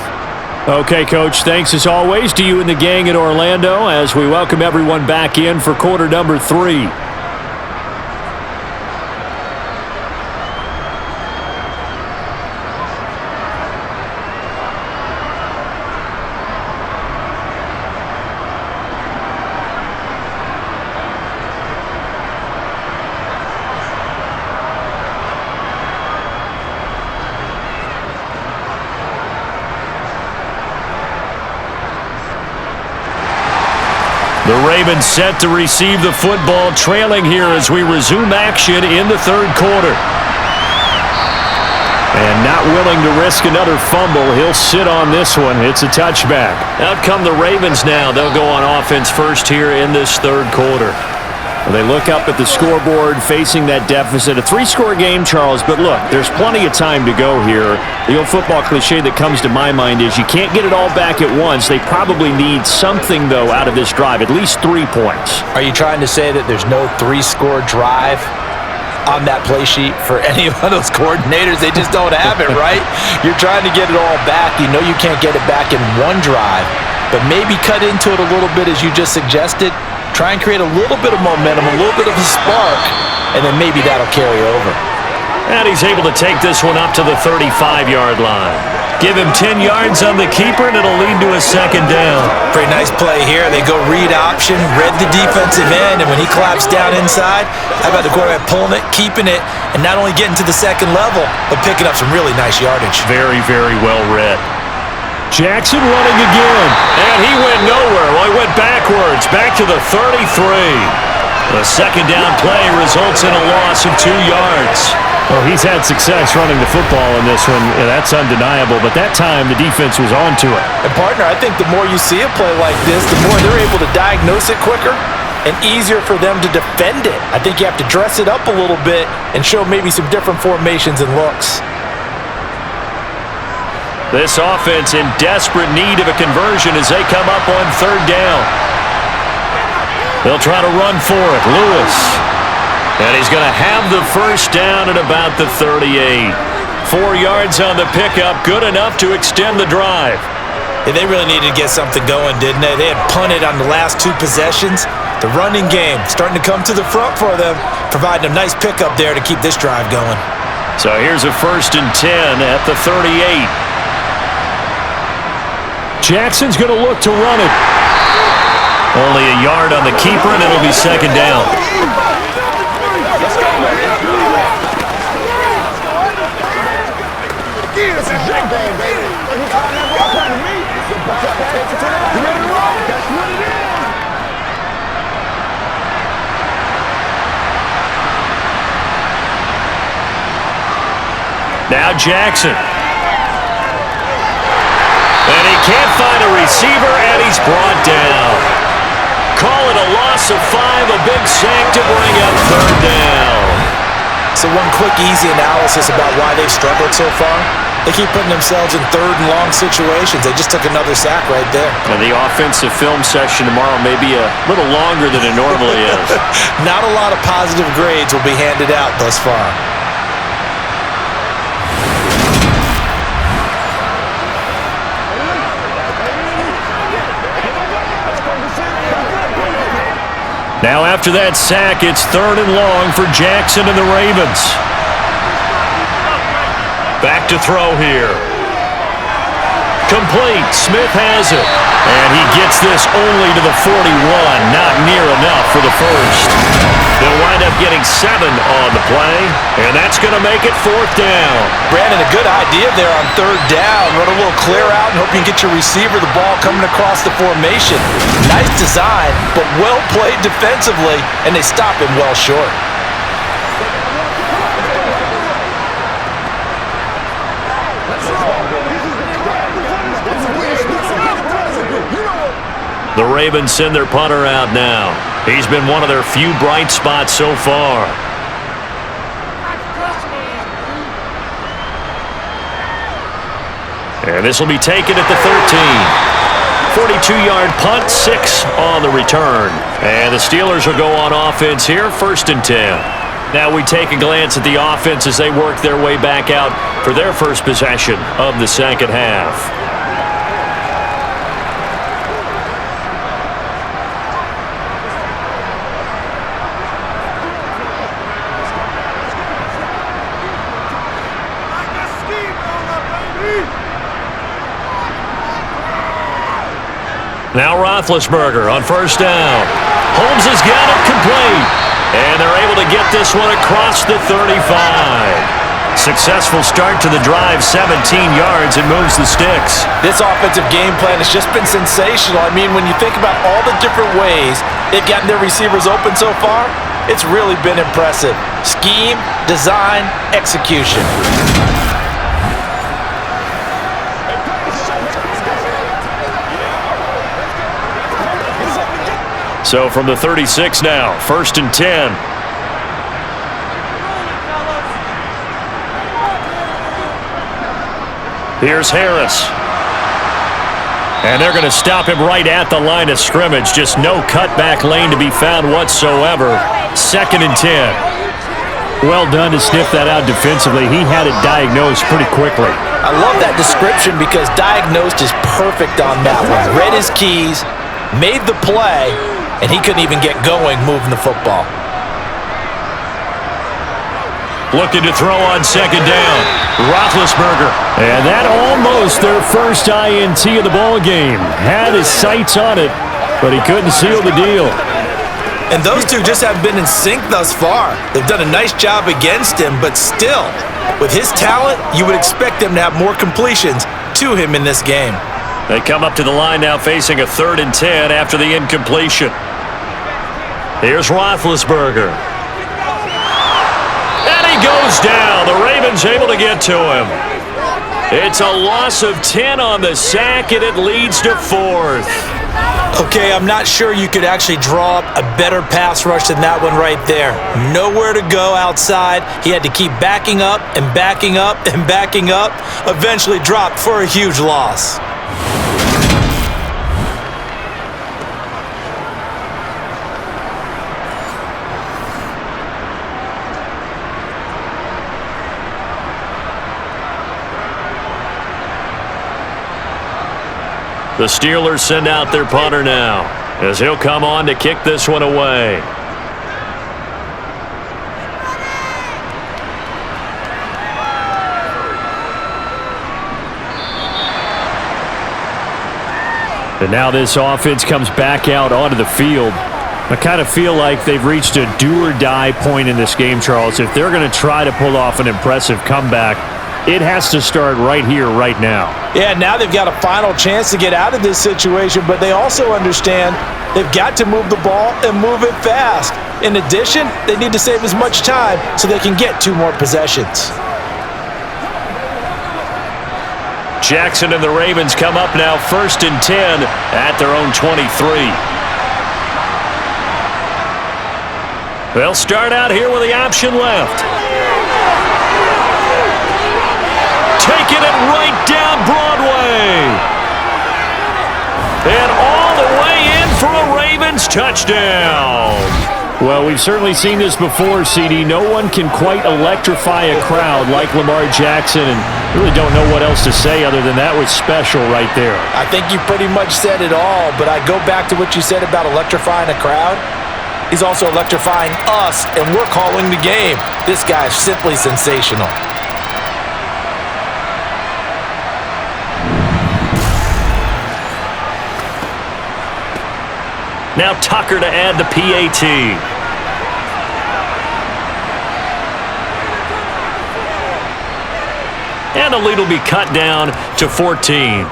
Okay, Coach, thanks as always to you and the gang in Orlando as we welcome everyone back in for quarter number 3. The Ravens set to receive the football, trailing here as we resume action in the third quarter. And not willing to risk another fumble, he'll sit on this one. It's a touchback. Out come the Ravens now. They'll go on offense first here in this third quarter. They look up at the scoreboard, facing that deficit. A 3-score game, Charles, but look, there's plenty of time to go here. The old football cliche that comes to my mind is you can't get it all back at once. They probably need something, though, out of this drive, at least 3 points. Are you trying to say that there's no 3-score drive on that play sheet for any one of those coordinators? They just don't have it, right? You're trying to get it all back. You know you can't get it back in one drive, but maybe cut into it a little bit as you just suggested. Try and create a little bit of momentum, a little bit of a spark, and then maybe that'll carry over. And he's able to take this one up to the 35-yard line. Give him 10 yards on the keeper, and it'll lead to a second down. Pretty nice play here. They go read option, read the defensive end, and when he claps down inside, how about the quarterback pulling it, keeping it, and not only getting to the second level, but picking up some really nice yardage. Very, very well read. Jackson running again, and he went nowhere. Well, he went backwards, back to the 33. The second down play results in a loss of 2 yards. Well, he's had success running the football in this one, and that's undeniable, but that time the defense was on to it. And partner, I think the more you see a play like this, the more they're able to diagnose it quicker and easier for them to defend it. I think you have to dress it up a little bit and show maybe some different formations and looks. This offense in desperate need of a conversion as they come up on third down. They'll try to run for it. Lewis. And he's going to have the first down at about the 38. 4 yards on the pickup, good enough to extend the drive. Yeah, they really needed to get something going, didn't they? They had punted on the last 2 possessions. The running game starting to come to the front for them, providing a nice pickup there to keep this drive going. So here's a 1st and 10 at the 38. Jackson's going to look to run it. Only a yard on the keeper, and it'll be 2nd down. Now Jackson. And he can't find a receiver, and he's brought down. Call it a loss of 5, a big sack to bring up 3rd down. So one quick, easy analysis about why they've struggled so far. They keep putting themselves in 3rd and long situations. They just took another sack right there. And the offensive film session tomorrow may be a little longer than it normally is. Not a lot of positive grades will be handed out thus far. Now after that sack, it's 3rd and long for Jackson and the Ravens. Back to throw here. Complete. Smith has it. And he gets this only to the 41. Not near enough for the first. They'll wind up getting 7 on the play. And that's going to make it 4th down. Brandon, a good idea there on 3rd down. Run a little clear out and hope you can get your receiver the ball coming across the formation. Nice design, but well played defensively, and they stop him well short. The Ravens send their punter out now. He's been one of their few bright spots so far. And this will be taken at the 13. 42-yard punt, 6 on the return. And the Steelers will go on offense here, 1st and 10. Now we take a glance at the offense as they work their way back out for their first possession of the 2nd half. Now Roethlisberger on 1st down. Holmes has got it complete. And they're able to get this one across the 35. Successful start to the drive, 17 yards, and moves the sticks. This offensive game plan has just been sensational. I mean, when you think about all the different ways they've gotten their receivers open so far, it's really been impressive. Scheme, design, execution. So from the 36 now, 1st and 10. Here's Harris. And they're going to stop him right at the line of scrimmage. Just no cutback lane to be found whatsoever. 2nd and 10. Well done to sniff that out defensively. He had it diagnosed pretty quickly. I love that description because diagnosed is perfect on that one. Read his keys, made the play, and he couldn't even get going moving the football. Looking to throw on 2nd down. Roethlisberger. And that almost their first INT of the ball game. Had his sights on it, but he couldn't seal the deal. And those two just haven't been in sync thus far. They've done a nice job against him, but still, with his talent, you would expect them to have more completions to him in this game. They come up to the line now facing a 3rd and 10 after the incompletion. Here's Roethlisberger. And he goes down. The Ravens able to get to him. It's a loss of 10 on the sack, and it leads to 4th. Okay, I'm not sure you could actually draw up a better pass rush than that one right there. Nowhere to go outside. He had to keep backing up and backing up and backing up. Eventually dropped for a huge loss. The Steelers send out their punter now, as he'll come on to kick this one away. And now this offense comes back out onto the field. I kind of feel like they've reached a do-or-die point in this game, Charles. If they're going to try to pull off an impressive comeback, it has to start right here, right now. Yeah, now they've got a final chance to get out of this situation, but they also understand they've got to move the ball and move it fast. In addition, they need to save as much time so they can get 2 more possessions. Jackson and the Ravens come up now 1st and 10 at their own 23. They'll start out here with the option left. Taking it right down Broadway. And all the way in for a Ravens touchdown. Well, we've certainly seen this before, CD. No one can quite electrify a crowd like Lamar Jackson, and really don't know what else to say other than that was special right there. I think you pretty much said it all, but I go back to what you said about electrifying a crowd. He's also electrifying us, and we're calling the game. This guy is simply sensational. Now Tucker to add the PAT. And the lead will be cut down to 14.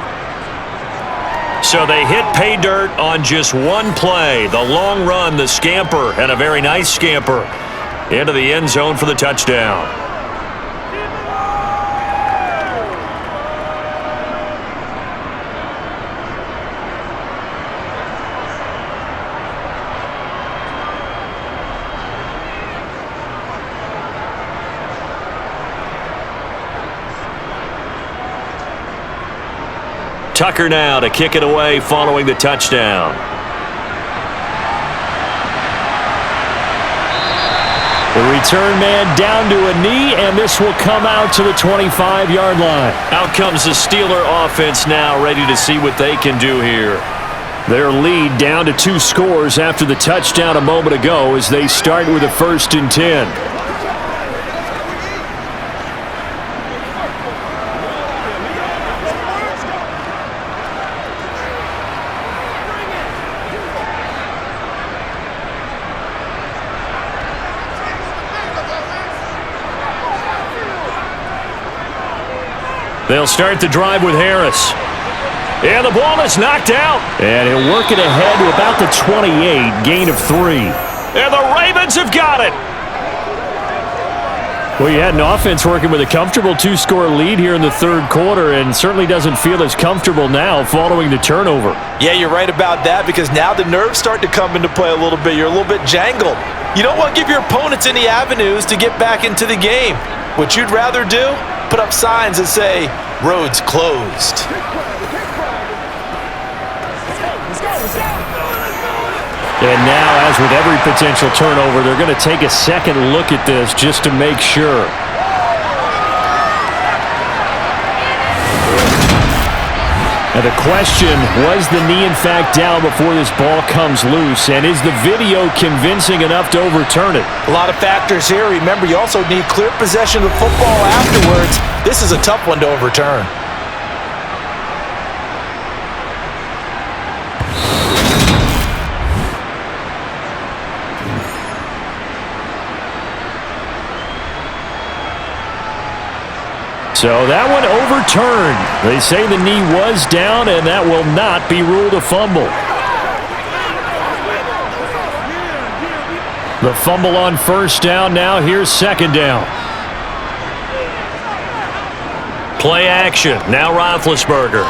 So they hit pay dirt on just one play. The long run, the scamper, and a very nice scamper into the end zone for the touchdown. Tucker now to kick it away following the touchdown. The return man down to a knee, and this will come out to the 25-yard line. Out comes the Steeler offense now, ready to see what they can do here. Their lead down to 2 scores after the touchdown a moment ago as they start with a 1st and 10. They'll start the drive with Harris. And the ball is knocked out. And he'll work it ahead to about the 28, gain of 3. And the Ravens have got it. Well, you had an offense working with a comfortable 2-score lead here in the 3rd quarter, and certainly doesn't feel as comfortable now following the turnover. Yeah, you're right about that, because now the nerves start to come into play a little bit. You're a little bit jangled. You don't want to give your opponents any avenues to get back into the game. What you'd rather do? Put up signs that say, roads closed. And now, as with every potential turnover, they're going to take a second look at this just to make sure. Now the question, was the knee in fact down before this ball comes loose? And is the video convincing enough to overturn it? A lot of factors here. Remember, you also need clear possession of the football afterwards. This is a tough one to overturn. So that one overturned. They say the knee was down, and that will not be ruled a fumble. The fumble on 1st down. Now here's 2nd down. Play action. Now Roethlisberger.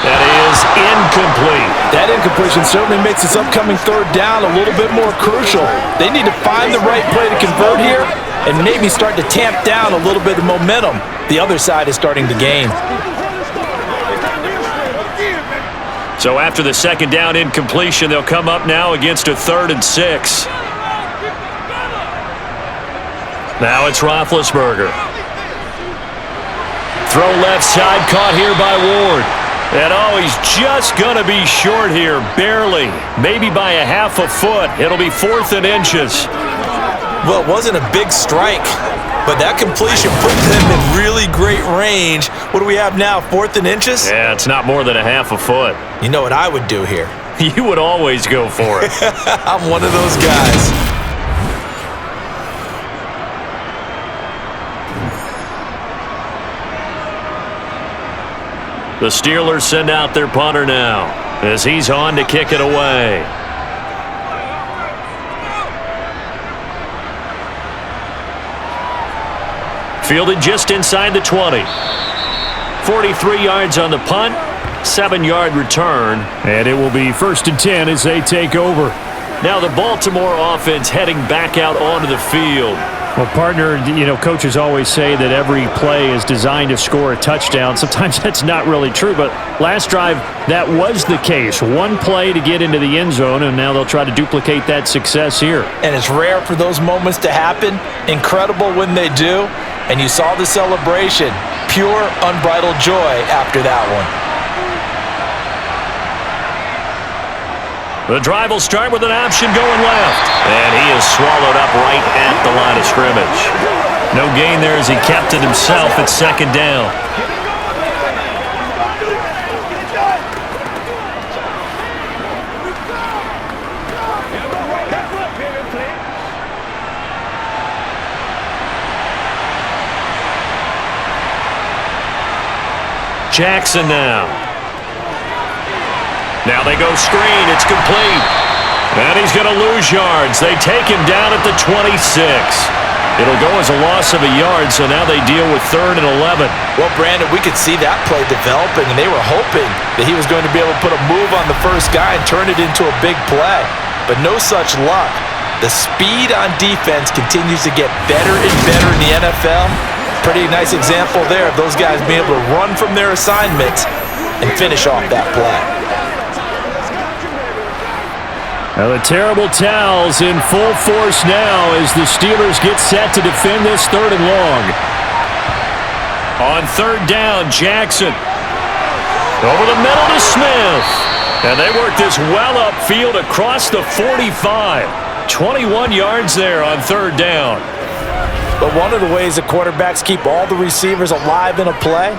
That is incomplete. That incompletion certainly makes this upcoming 3rd down a little bit more crucial. They need to find the right play to convert here and maybe start to tamp down a little bit of momentum the other side is starting to gain. So after the 2nd down incompletion, they'll come up now against a 3rd and 6. Now it's Roethlisberger. Throw left side, caught here by Ward. And he's just going to be short here, barely. Maybe by a half a foot. It'll be 4th and inches. Well, it wasn't a big strike, but that completion put them in really great range. What do we have now, 4th and inches? Yeah, it's not more than a half a foot. You know what I would do here? You would always go for it. I'm one of those guys. The Steelers send out their punter now as he's on to kick it away. Fielded just inside the 20. 43 yards on the punt, 7-yard return, and it will be 1st and 10 as they take over. Now the Baltimore offense heading back out onto the field. Well, partner, coaches always say that every play is designed to score a touchdown. Sometimes that's not really true, but last drive, that was the case. One play to get into the end zone, and now they'll try to duplicate that success here. And it's rare for those moments to happen. Incredible when they do. And you saw the celebration. Pure, unbridled joy after that one. The drive will start with an option going left. And he is swallowed up right at the line of scrimmage. No gain there as he kept it himself at 2nd down. Jackson now. Now they go screen. It's complete. And he's going to lose yards. They take him down at the 26. It'll go as a loss of a yard, so now they deal with 3rd and 11. Well, Brandon, we could see that play developing, and they were hoping that he was going to be able to put a move on the first guy and turn it into a big play. But no such luck. The speed on defense continues to get better and better in the NFL. Pretty nice example there of those guys being able to run from their assignments and finish off that play. Now the terrible towels in full force now as the Steelers get set to defend this 3rd and long. On 3rd down, Jackson. Over the middle to Smith. And they work this well upfield across the 45. 21 yards there on 3rd down. But one of the ways that quarterbacks keep all the receivers alive in a play,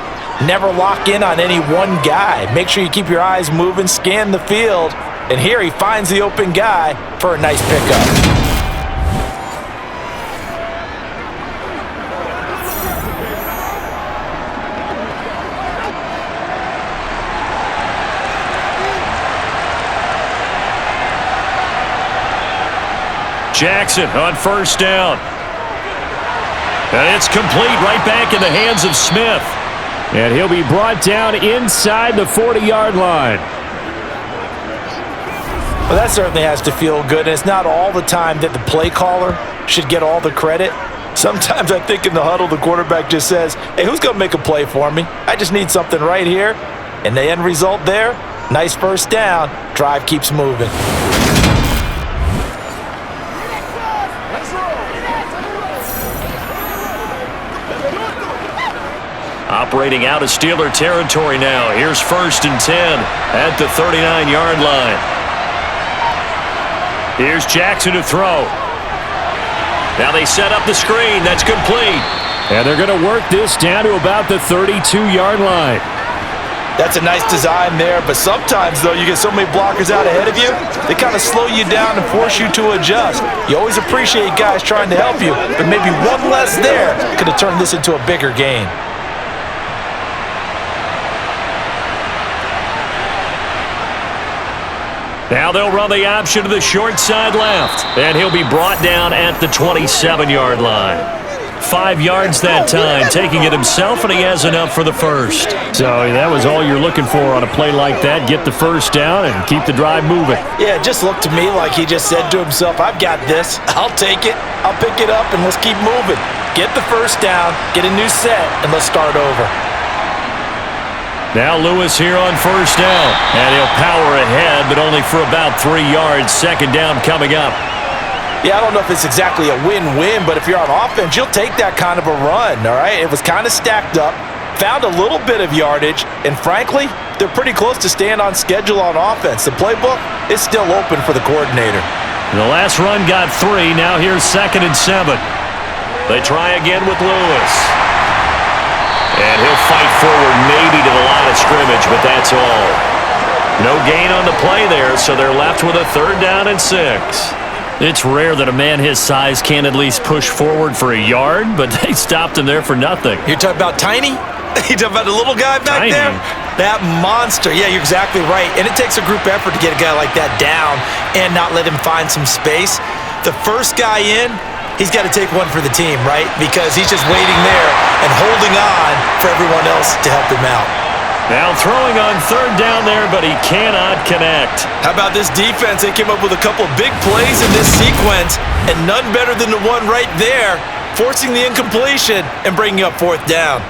never lock in on any one guy. Make sure you keep your eyes moving, scan the field, and here he finds the open guy for a nice pickup. Jackson on 1st down. And it's complete right back in the hands of Smith. And he'll be brought down inside the 40-yard line. Well, that certainly has to feel good. And it's not all the time that the play caller should get all the credit. Sometimes I think in the huddle, the quarterback just says, hey, who's going to make a play for me? I just need something right here. And the end result there, nice 1st down. Drive keeps moving. Operating out of Steeler territory now. Here's 1st and 10 at the 39-yard line. Here's Jackson to throw. Now they set up the screen. That's complete. And they're going to work this down to about the 32-yard line. That's a nice design there, but sometimes, though, you get so many blockers out ahead of you, they kind of slow you down and force you to adjust. You always appreciate guys trying to help you, but maybe one less there could have turned this into a bigger game. Now they'll run the option to the short side left, and he'll be brought down at the 27-yard line. 5 yards that time, taking it himself, and he has enough for the first. So that was all you're looking for on a play like that. Get the first down and keep the drive moving. Yeah, it just looked to me like he just said to himself, I've got this. I'll take it. I'll pick it up, and let's keep moving. Get the first down, get a new set, and let's start over. Now Lewis here on 1st down, and he'll power ahead, but only for about 3 yards. 2nd down coming up. Yeah, I don't know if it's exactly a win-win, but if you're on offense, you'll take that kind of a run, all right? It was kind of stacked up, found a little bit of yardage, and frankly, they're pretty close to staying on schedule on offense. The playbook is still open for the coordinator. The last run got 3. Now here's 2nd and 7. They try again with Lewis. And he'll fight forward maybe to the line of scrimmage, but that's all. No gain on the play there, so they're left with a 3rd down and 6. It's rare that a man his size can't at least push forward for a yard, but they stopped him there for nothing. You're talking about Tiny? You talking about the little guy back Tiny. there? That monster. Yeah, you're exactly right. And it takes a group effort to get a guy like that down and not let him find some space. The first guy in, he's got to take one for the team, right? Because he's just waiting there and holding on for everyone else to help him out. Now throwing on 3rd down there, but he cannot connect. How about this defense? They came up with a couple big plays in this sequence, and none better than the one right there, forcing the incompletion and bringing up 4th down.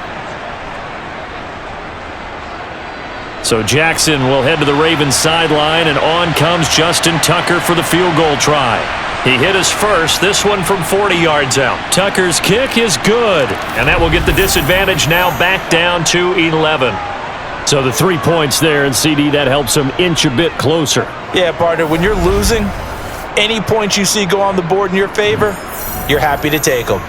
So Jackson will head to the Ravens sideline, and on comes Justin Tucker for the field goal try. He hit his first, this one from 40 yards out. Tucker's kick is good, and that will get the disadvantage now back down to 11. So the 3 points there, and CD, that helps him inch a bit closer. Yeah, partner, when you're losing, any points you see go on the board in your favor, you're happy to take them.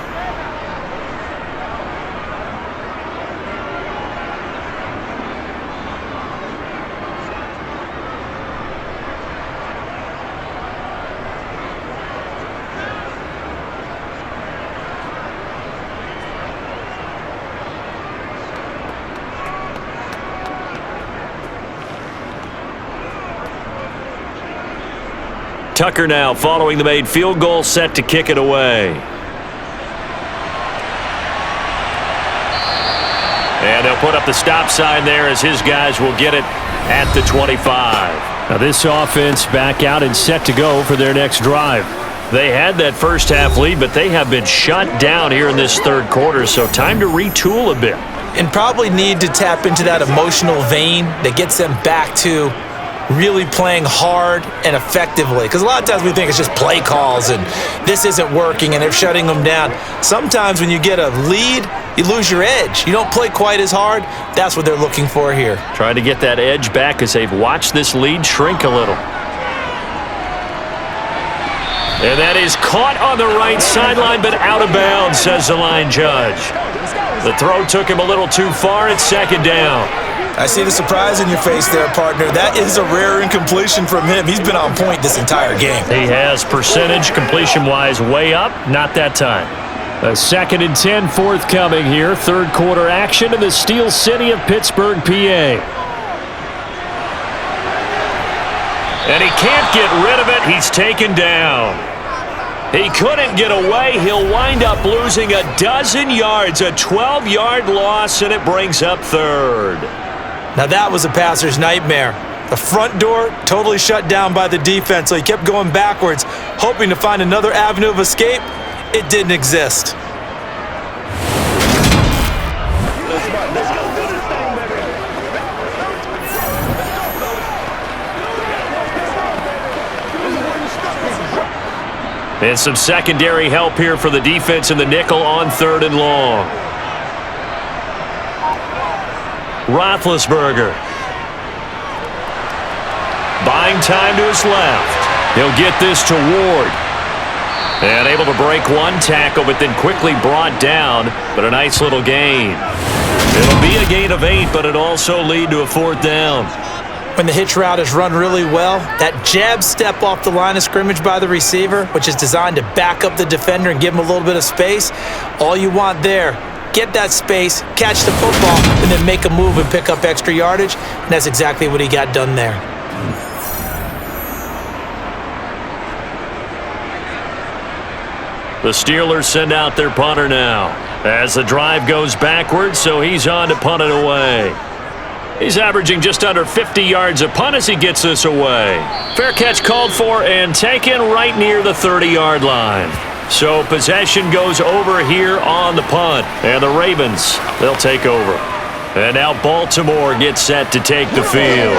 Tucker now following the made field goal, set to kick it away. And they'll put up the stop sign there as his guys will get it at the 25. Now this offense back out and set to go for their next drive. They had that first half lead, but they have been shut down here in this 3rd quarter, so time to retool a bit. And probably need to tap into that emotional vein that gets them back to really playing hard and effectively. Because a lot of times we think it's just play calls and this isn't working and they're shutting them down. Sometimes when you get a lead, you lose your edge. You don't play quite as hard. That's what they're looking for here. Trying to get that edge back as they've watched this lead shrink a little. And that is caught on the right sideline, but out of bounds, says the line judge. The throw took him a little too far. It's 2nd down. I see the surprise in your face there, partner. That is a rare incompletion from him. He's been on point this entire game. He has percentage completion-wise way up. Not that time. A 2nd and 10 forthcoming here. 3rd quarter action in the Steel City of Pittsburgh, PA. And he can't get rid of it. He's taken down. He couldn't get away. He'll wind up losing a dozen yards, a 12-yard loss, and it brings up 3rd. Now that was a passer's nightmare. The front door totally shut down by the defense, so he kept going backwards, hoping to find another avenue of escape. It didn't exist. And some secondary help here for the defense in the nickel on 3rd and long. Roethlisberger. Buying time to his left. He'll get this to Ward. And able to break one tackle, but then quickly brought down. But a nice little gain. It'll be a gain of 8, but it also lead to a 4th down. When the hitch route is run really well, that jab step off the line of scrimmage by the receiver, which is designed to back up the defender and give him a little bit of space, all you want there, get that space, catch the football, and then make a move and pick up extra yardage, and that's exactly what he got done there. The Steelers send out their punter now as the drive goes backwards, so he's on to punt it away. He's averaging just under 50 yards a punt as he gets this away. Fair catch called for and taken right near the 30-yard line. So possession goes over here on the punt. And the Ravens, they'll take over. And now Baltimore gets set to take the field.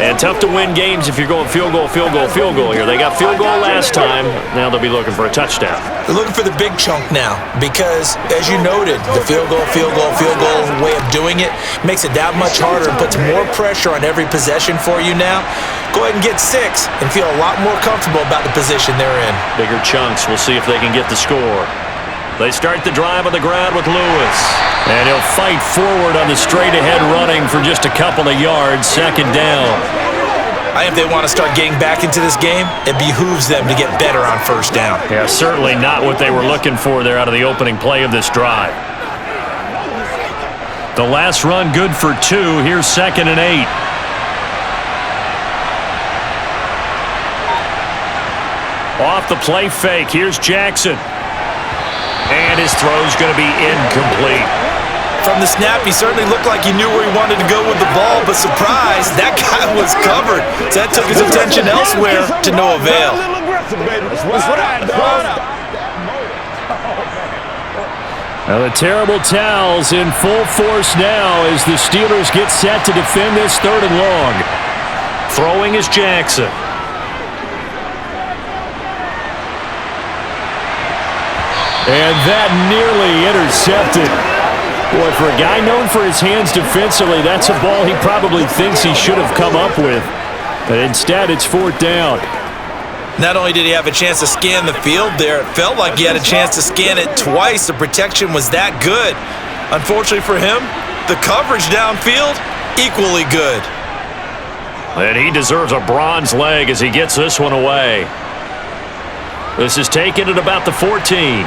And tough to win games if you're going field goal here. They got field goal last time. Now they'll be looking for a touchdown. They're looking for the big chunk now because, as you noted, the field goal way of doing it makes it that much harder and puts more pressure on every possession for you now. Go ahead and get 6 and feel a lot more comfortable about the position they're in. Bigger chunks. We'll see if they can get the score. They start the drive on the ground with Lewis. And he'll fight forward on the straight-ahead running for just a couple of yards. Second down. I think if they want to start getting back into this game, it behooves them to get better on first down. Yeah, certainly not what they were looking for there out of the opening play of this drive. The last run good for 2. Here's 2nd and 8. Off the play fake. Here's Jackson. And his throw's going to be incomplete. From the snap, he certainly looked like he knew where he wanted to go with the ball, but surprise, that guy was covered. So that took his attention elsewhere to no avail. Now the terrible towels in full force now as the Steelers get set to defend this 3rd and long. Throwing is Jackson. And that nearly intercepted. Boy, for a guy known for his hands defensively, that's a ball he probably thinks he should have come up with. But instead, it's 4th down. Not only did he have a chance to scan the field there, it felt like he had a chance to scan it twice. The protection was that good. Unfortunately for him, the coverage downfield, equally good. And he deserves a bronze leg as he gets this one away. This is taken at about the 14.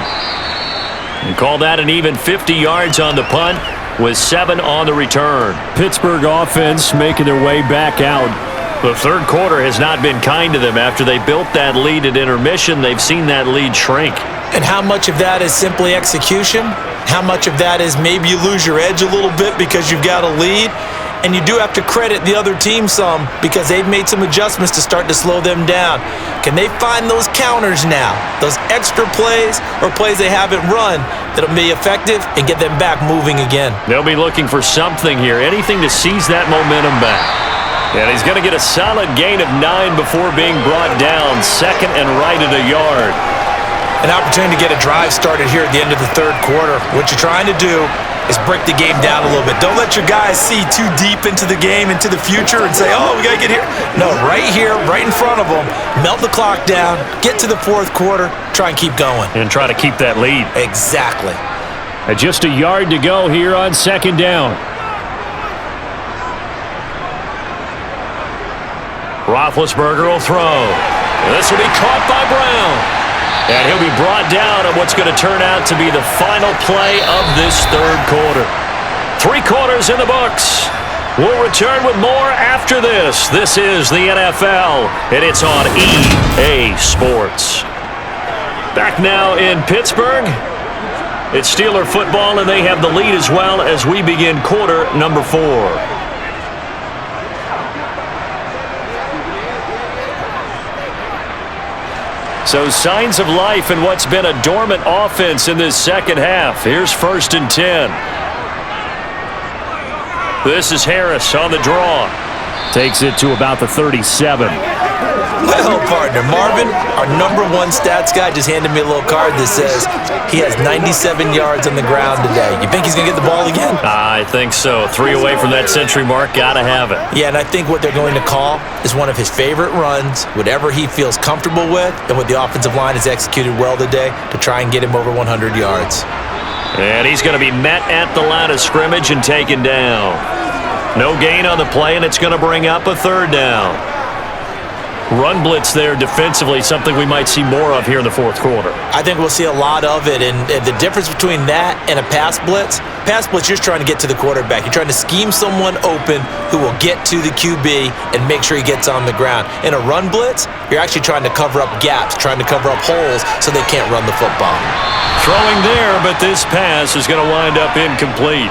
And call that an even 50 yards on the punt with 7 on the return. Pittsburgh offense making their way back out. The 3rd quarter has not been kind to them. After they built that lead at intermission, they've seen that lead shrink. And how much of that is simply execution? How much of that is maybe you lose your edge a little bit because you've got a lead? And you do have to credit the other team some because they've made some adjustments to start to slow them down. Can they find those counters now, those extra plays or plays they haven't run that'll be effective and get them back moving again? They'll be looking for something here, anything to seize that momentum back. And he's going to get a solid gain of 9 before being brought down, 2nd and right at a yard. An opportunity to get a drive started here at the end of the 3rd quarter. What you're trying to do is break the game down a little bit. Don't let your guys see too deep into the game, into the future, and say, oh, we got to get here. No, right here, right in front of them, melt the clock down, get to the 4th quarter, try and keep going. And try to keep that lead. Exactly. Just a yard to go here on 2nd down. Roethlisberger will throw. This will be caught by Brown. And he'll be brought down on what's going to turn out to be the final play of this 3rd quarter. 3 quarters in the books. We'll return with more after this. This is the NFL, and it's on EA Sports. Back now in Pittsburgh. It's Steeler football, and they have the lead as well as we begin quarter number 4. So signs of life in what's been a dormant offense in this 2nd half. Here's 1st and 10. This is Harris on the draw. Takes it to about the 37. Well, partner, Marvin, our #1 stats guy just handed me a little card that says he has 97 yards on the ground today. You think he's going to get the ball again? I think so. 3 away from that century mark. Got to have it. Yeah, and I think what they're going to call is one of his favorite runs, whatever he feels comfortable with, and what the offensive line has executed well today to try and get him over 100 yards. And he's going to be met at the line of scrimmage and taken down. No gain on the play, and it's going to bring up a 3rd down. Run blitz there defensively, something we might see more of here in the 4th quarter. I think we'll see a lot of it, and the difference between that and a pass blitz, you're just trying to get to the quarterback. You're trying to scheme someone open who will get to the QB and make sure he gets on the ground. In a run blitz, you're actually trying to cover up gaps, trying to cover up holes so they can't run the football. Throwing there, but this pass is going to wind up incomplete.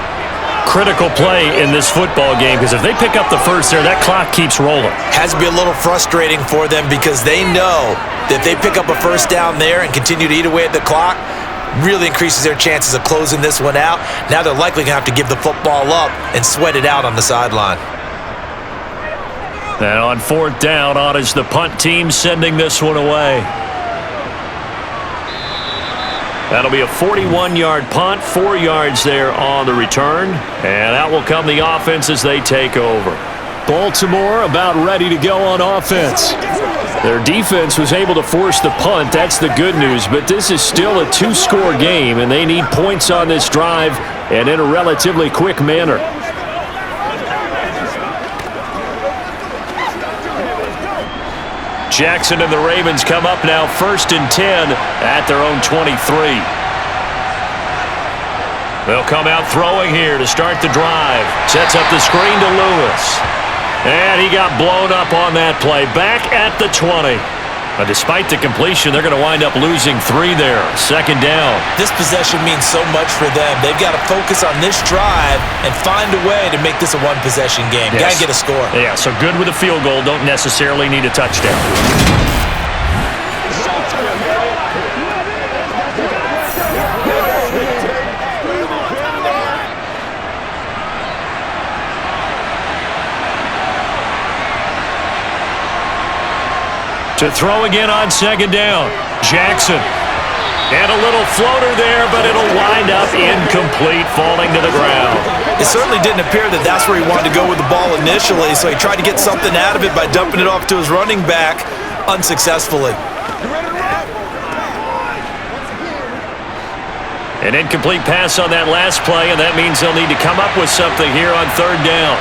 Critical play in this football game because if they pick up the first there, that clock keeps rolling. Has to be a little frustrating for them because they know that if they pick up a first down there and continue to eat away at the clock, really increases their chances of closing this one out. Now they're likely going to have to give the football up and sweat it out on the sideline. And on fourth down, on is the punt team sending this one away. That'll be a 41-yard punt, 4 yards there on the return. And out will come the offense as they take over. Baltimore about ready to go on offense. Their defense was able to force the punt. That's the good news. But this is still a 2-score game, and they need points on this drive and in a relatively quick manner. Jackson and the Ravens come up now 1st and 10 at their own 23. They'll come out throwing here to start the drive. Sets up the screen to Lewis. And he got blown up on that play. Back at the 20. But despite the completion, they're going to wind up losing 3 there. 2nd down. This possession means so much for them. They've got to focus on this drive and find a way to make this a one-possession game. Yes. Got to get a score. Yeah, so good with a field goal. Don't necessarily need a touchdown. To throw again on 2nd down. Jackson. And a little floater there, but it'll wind up incomplete, falling to the ground. It certainly didn't appear that that's where he wanted to go with the ball initially, so he tried to get something out of it by dumping it off to his running back unsuccessfully. An incomplete pass on that last play, and that means they'll need to come up with something here on 3rd down.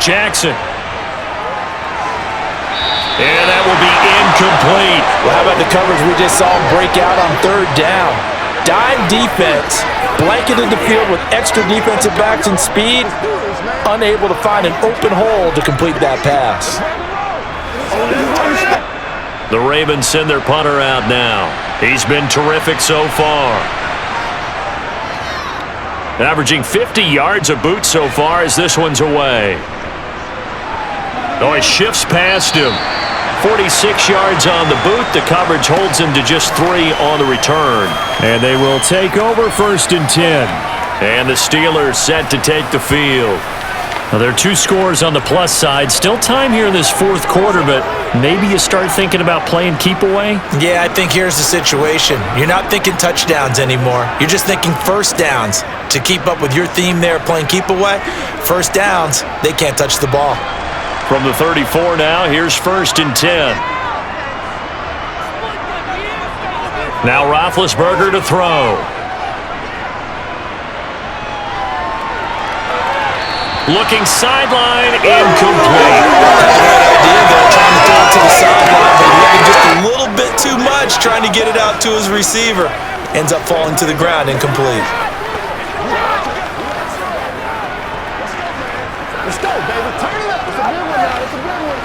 Jackson. And that will be incomplete. Well, how about the coverage we just saw him break out on 3rd down? Dime defense, blanketed the field with extra defensive backs and speed, unable to find an open hole to complete that pass. The Ravens send their punter out now. He's been terrific so far. Averaging 50 yards a boot so far as this one's away. Oh, he shifts past him. 46 yards on the boot. The coverage holds him to just 3 on the return. And they will take over 1st and 10. And the Steelers set to take the field. Well, there are 2 scores on the plus side. Still time here in this 4th quarter, but maybe you start thinking about playing keep away? Yeah, I think here's the situation. You're not thinking touchdowns anymore. You're just thinking 1st downs. To keep up with your theme there, playing keep away, 1st downs, they can't touch the ball. From the 34 now, here's 1st and 10. Now Roethlisberger to throw. Looking sideline, incomplete. Great idea there, trying to throw it to the sideline, but looking just a little bit too much, trying to get it out to his receiver. Ends up falling to the ground, incomplete. Let's go, baby. Turn it up. It's a good one now. It's a good one.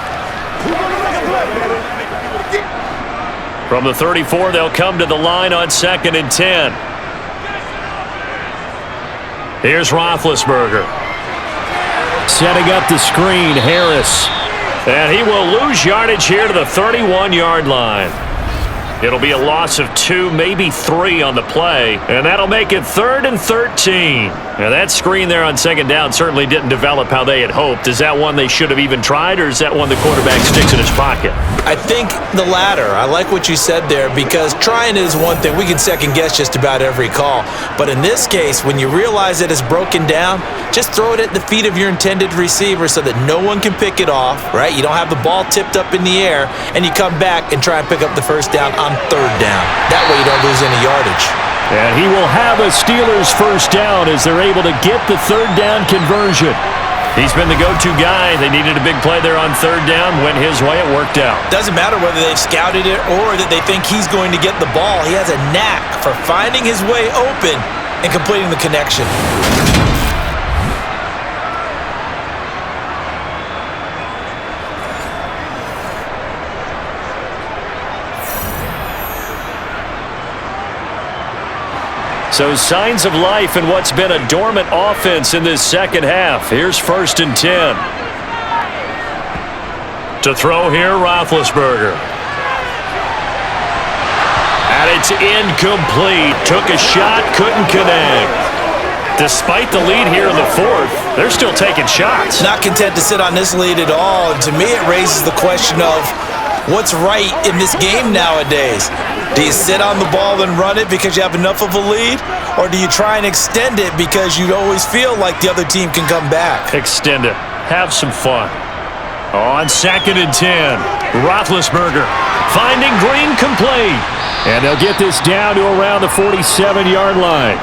We're going to make a play, baby. From the 34, they'll come to the line on 2nd and 10. Here's Roethlisberger. Setting up the screen, Harris. And he will lose yardage here to the 31-yard line. It'll be a loss of 2, maybe 3 on the play, and that'll make it 3rd and 13. Now that screen there on 2nd down certainly didn't develop how they had hoped. Is that one they should have even tried, or is that one the quarterback sticks in his pocket? I think the latter. I like what you said there, because trying is one thing. We can second guess just about every call. But in this case, when you realize it is broken down, just throw it at the feet of your intended receiver so that no one can pick it off, right? You don't have the ball tipped up in the air, and you come back and try and pick up the 1st down on 3rd down. That way you don't lose any yardage. And he will have a Steelers 1st down as they're able to get the 3rd down conversion. He's been the go-to guy. They needed a big play there on 3rd down. Went his way. It worked out. Doesn't matter whether they've scouted it or that they think he's going to get the ball. He has a knack for finding his way open and completing the connection. So signs of life in what's been a dormant offense in this 2nd half. Here's 1st and 10. To throw here, Roethlisberger. And it's incomplete. Took a shot, couldn't connect. Despite the lead here in the fourth, they're still taking shots. Not content to sit on this lead at all. And to me, it raises the question of what's right in this game nowadays. Do you sit on the ball and run it because you have enough of a lead? Or do you try and extend it because you always feel like the other team can come back? Extend it. Have some fun. On 2nd and 10, Roethlisberger finding Green complete. And they'll get this down to around the 47-yard line.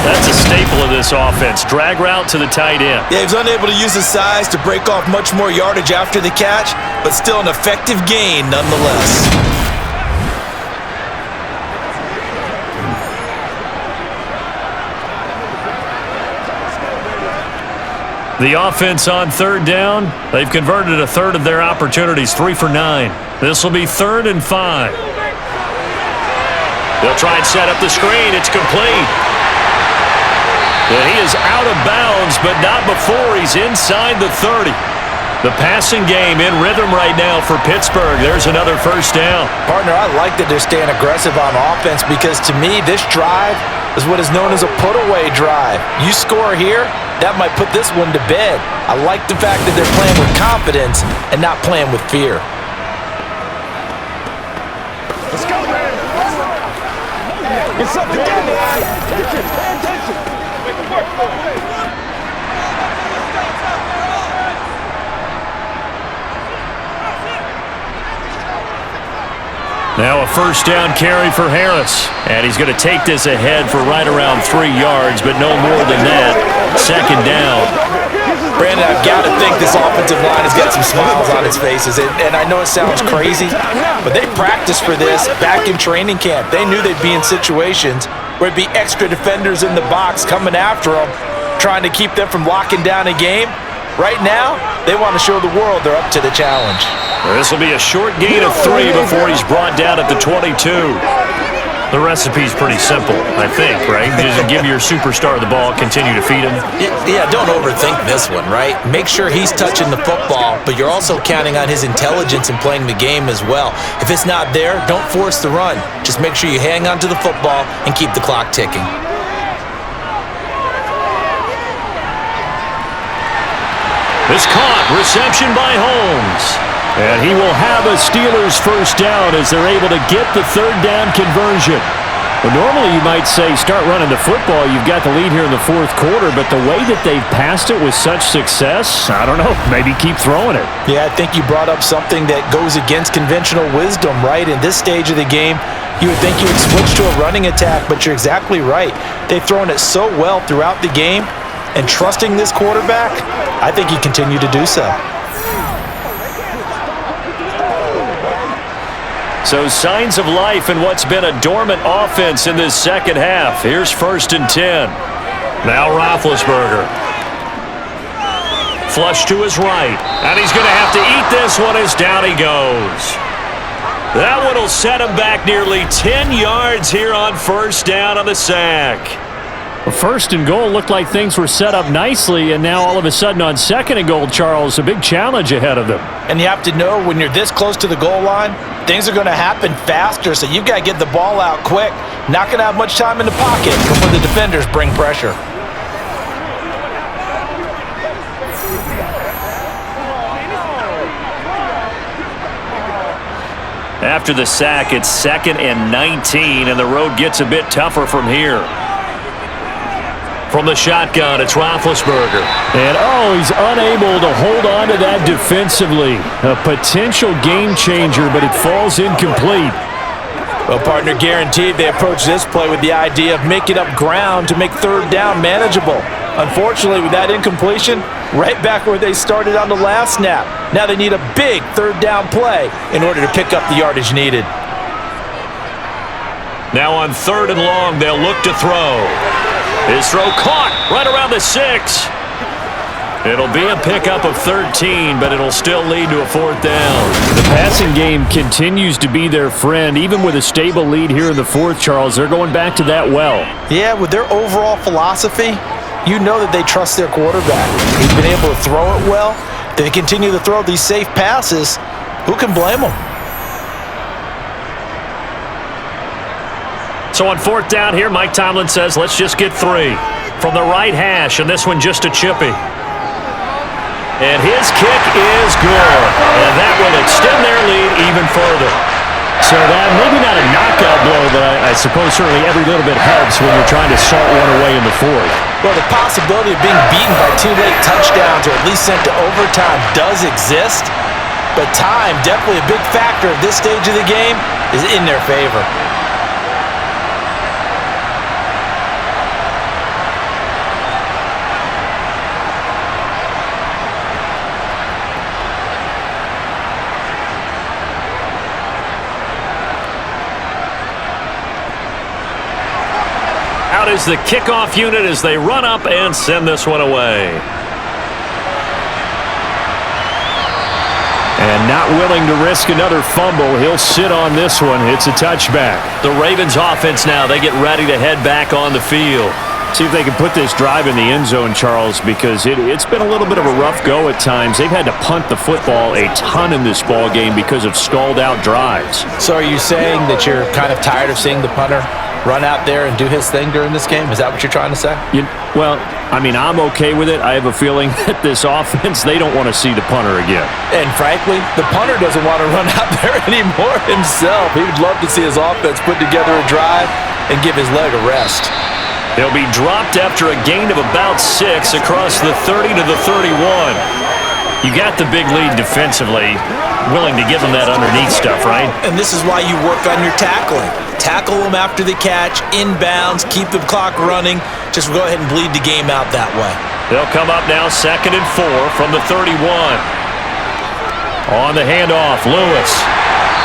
That's a staple of this offense. Drag route to the tight end. Yeah, he was unable to use his size to break off much more yardage after the catch, but still an effective gain nonetheless. The offense on 3rd down, they've converted a third of their opportunities, 3 for 9. This will be 3rd and 5. They'll try and set up the screen. It's complete. And he is out of bounds, but not before he's inside the 30. The passing game in rhythm right now for Pittsburgh. There's another first down. Partner, I like that they're staying aggressive on offense because to me, this drive is what is known as a put-away drive. You score here, that might put this one to bed. I like the fact that they're playing with confidence and not playing with fear. Let's go, man. Get something together. Pay attention. Now a first down carry for Harris. And he's going to take this ahead for right around 3 yards, but no more than that. 2nd down. Brandon, I've got to think this offensive line has got some smiles on its faces. And I know it sounds crazy, but they practiced for this back in training camp. They knew they'd be in situations where it'd be extra defenders in the box coming after them, trying to keep them from locking down a game. Right now, they want to show the world they're up to the challenge. This will be a short gain of 3 before he's brought down at the 22. The recipe's pretty simple, I think, right? Just give your superstar the ball, continue to feed him. Yeah, don't overthink this one, right? Make sure he's touching the football, but you're also counting on his intelligence in playing the game as well. If it's not there, don't force the run. Just make sure you hang on to the football and keep the clock ticking. It's caught. Reception by Holmes. And he will have a Steelers first down as they're able to get the 3rd down conversion. Well, normally you might say start running the football. You've got the lead here in the 4th quarter, but the way that they've passed it with such success, I don't know, maybe keep throwing it. Yeah, I think you brought up something that goes against conventional wisdom, right? In this stage of the game, you would think you would switch to a running attack, but you're exactly right. They've thrown it so well throughout the game, and trusting this quarterback, I think he continue to do so. So signs of life in what's been a dormant offense in this second half. Here's 1st and 10. Now Roethlisberger. Flush to his right. And he's going to have to eat this one as down he goes. That one will set him back nearly 10 yards here on 1st down on the sack. Well, 1st and goal looked like things were set up nicely, and now all of a sudden on 2nd and goal, Charles, a big challenge ahead of them. And you have to know when you're this close to the goal line, things are going to happen faster, so you've got to get the ball out quick. Not going to have much time in the pocket before the defenders bring pressure. After the sack, it's 2nd and 19, and the road gets a bit tougher from here. From the shotgun, it's Roethlisberger. And, he's unable to hold on to that defensively. A potential game changer, but it falls incomplete. Well, partner, guaranteed they approach this play with the idea of making up ground to make 3rd down manageable. Unfortunately, with that incompletion, right back where they started on the last snap. Now they need a big 3rd down play in order to pick up the yardage needed. Now on 3rd and long, they'll look to throw. His throw caught right around the 6. It'll be a pickup of 13, but it'll still lead to a 4th down. The passing game continues to be their friend. Even with a stable lead here in the 4th, Charles, they're going back to that well. Yeah, with their overall philosophy, you know that they trust their quarterback. He's been able to throw it well. They continue to throw these safe passes. Who can blame them? So on fourth down here, Mike Tomlin says, let's just get 3. From the right hash, and this one just a chippy. And his kick is good. And that will extend their lead even further. So that maybe not a knockout blow, but I suppose certainly every little bit helps when you're trying to salt one away in the fourth. Well, the possibility of being beaten by 2 late touchdowns or at least sent to overtime does exist. But time, definitely a big factor at this stage of the game, is in their favor. Out is the kickoff unit as they run up and send this one away. And not willing to risk another fumble, he'll sit on this one. It's a touchback. The Ravens offense now, they get ready to head back on the field. See if they can put this drive in the end zone, Charles, because it's been a little bit of a rough go at times. They've had to punt the football a ton in this ball game because of stalled-out drives. So are you saying that you're kind of tired of seeing the punter run out there and do his thing during this game? Is that what you're trying to say? Well, I mean, I'm okay with it. I have a feeling that this offense, they don't want to see the punter again. And frankly, the punter doesn't want to run out there anymore himself. He would love to see his offense put together a drive and give his leg a rest. He'll be dropped after a gain of about 6 across the 30 to the 31. You got the big lead defensively, willing to give them that underneath stuff, right? And this is why you work on your tackling. Tackle them after the catch, inbounds, keep the clock running. Just go ahead and bleed the game out that way. They'll come up now 2nd and 4 from the 31. On the handoff, Lewis.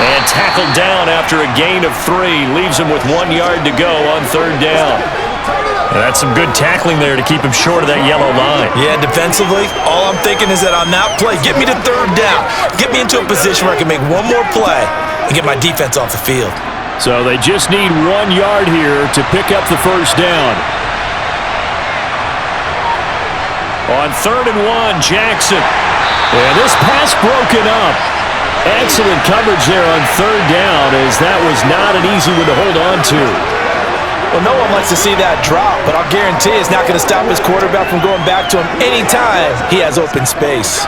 And tackled down after a gain of 3. Leaves him with 1 yard to go on 3rd down. And that's some good tackling there to keep him short of that yellow line. Yeah, defensively, all I'm thinking is that on that play, get me to 3rd down. Get me into a position where I can make one more play and get my defense off the field. So they just need 1 yard here to pick up the 1st down. On 3rd and 1, Jackson. And this pass broken up. Excellent coverage there on 3rd down, as that was not an easy one to hold on to. Well, no one likes to see that drop, but I'll guarantee it's not going to stop his quarterback from going back to him anytime he has open space.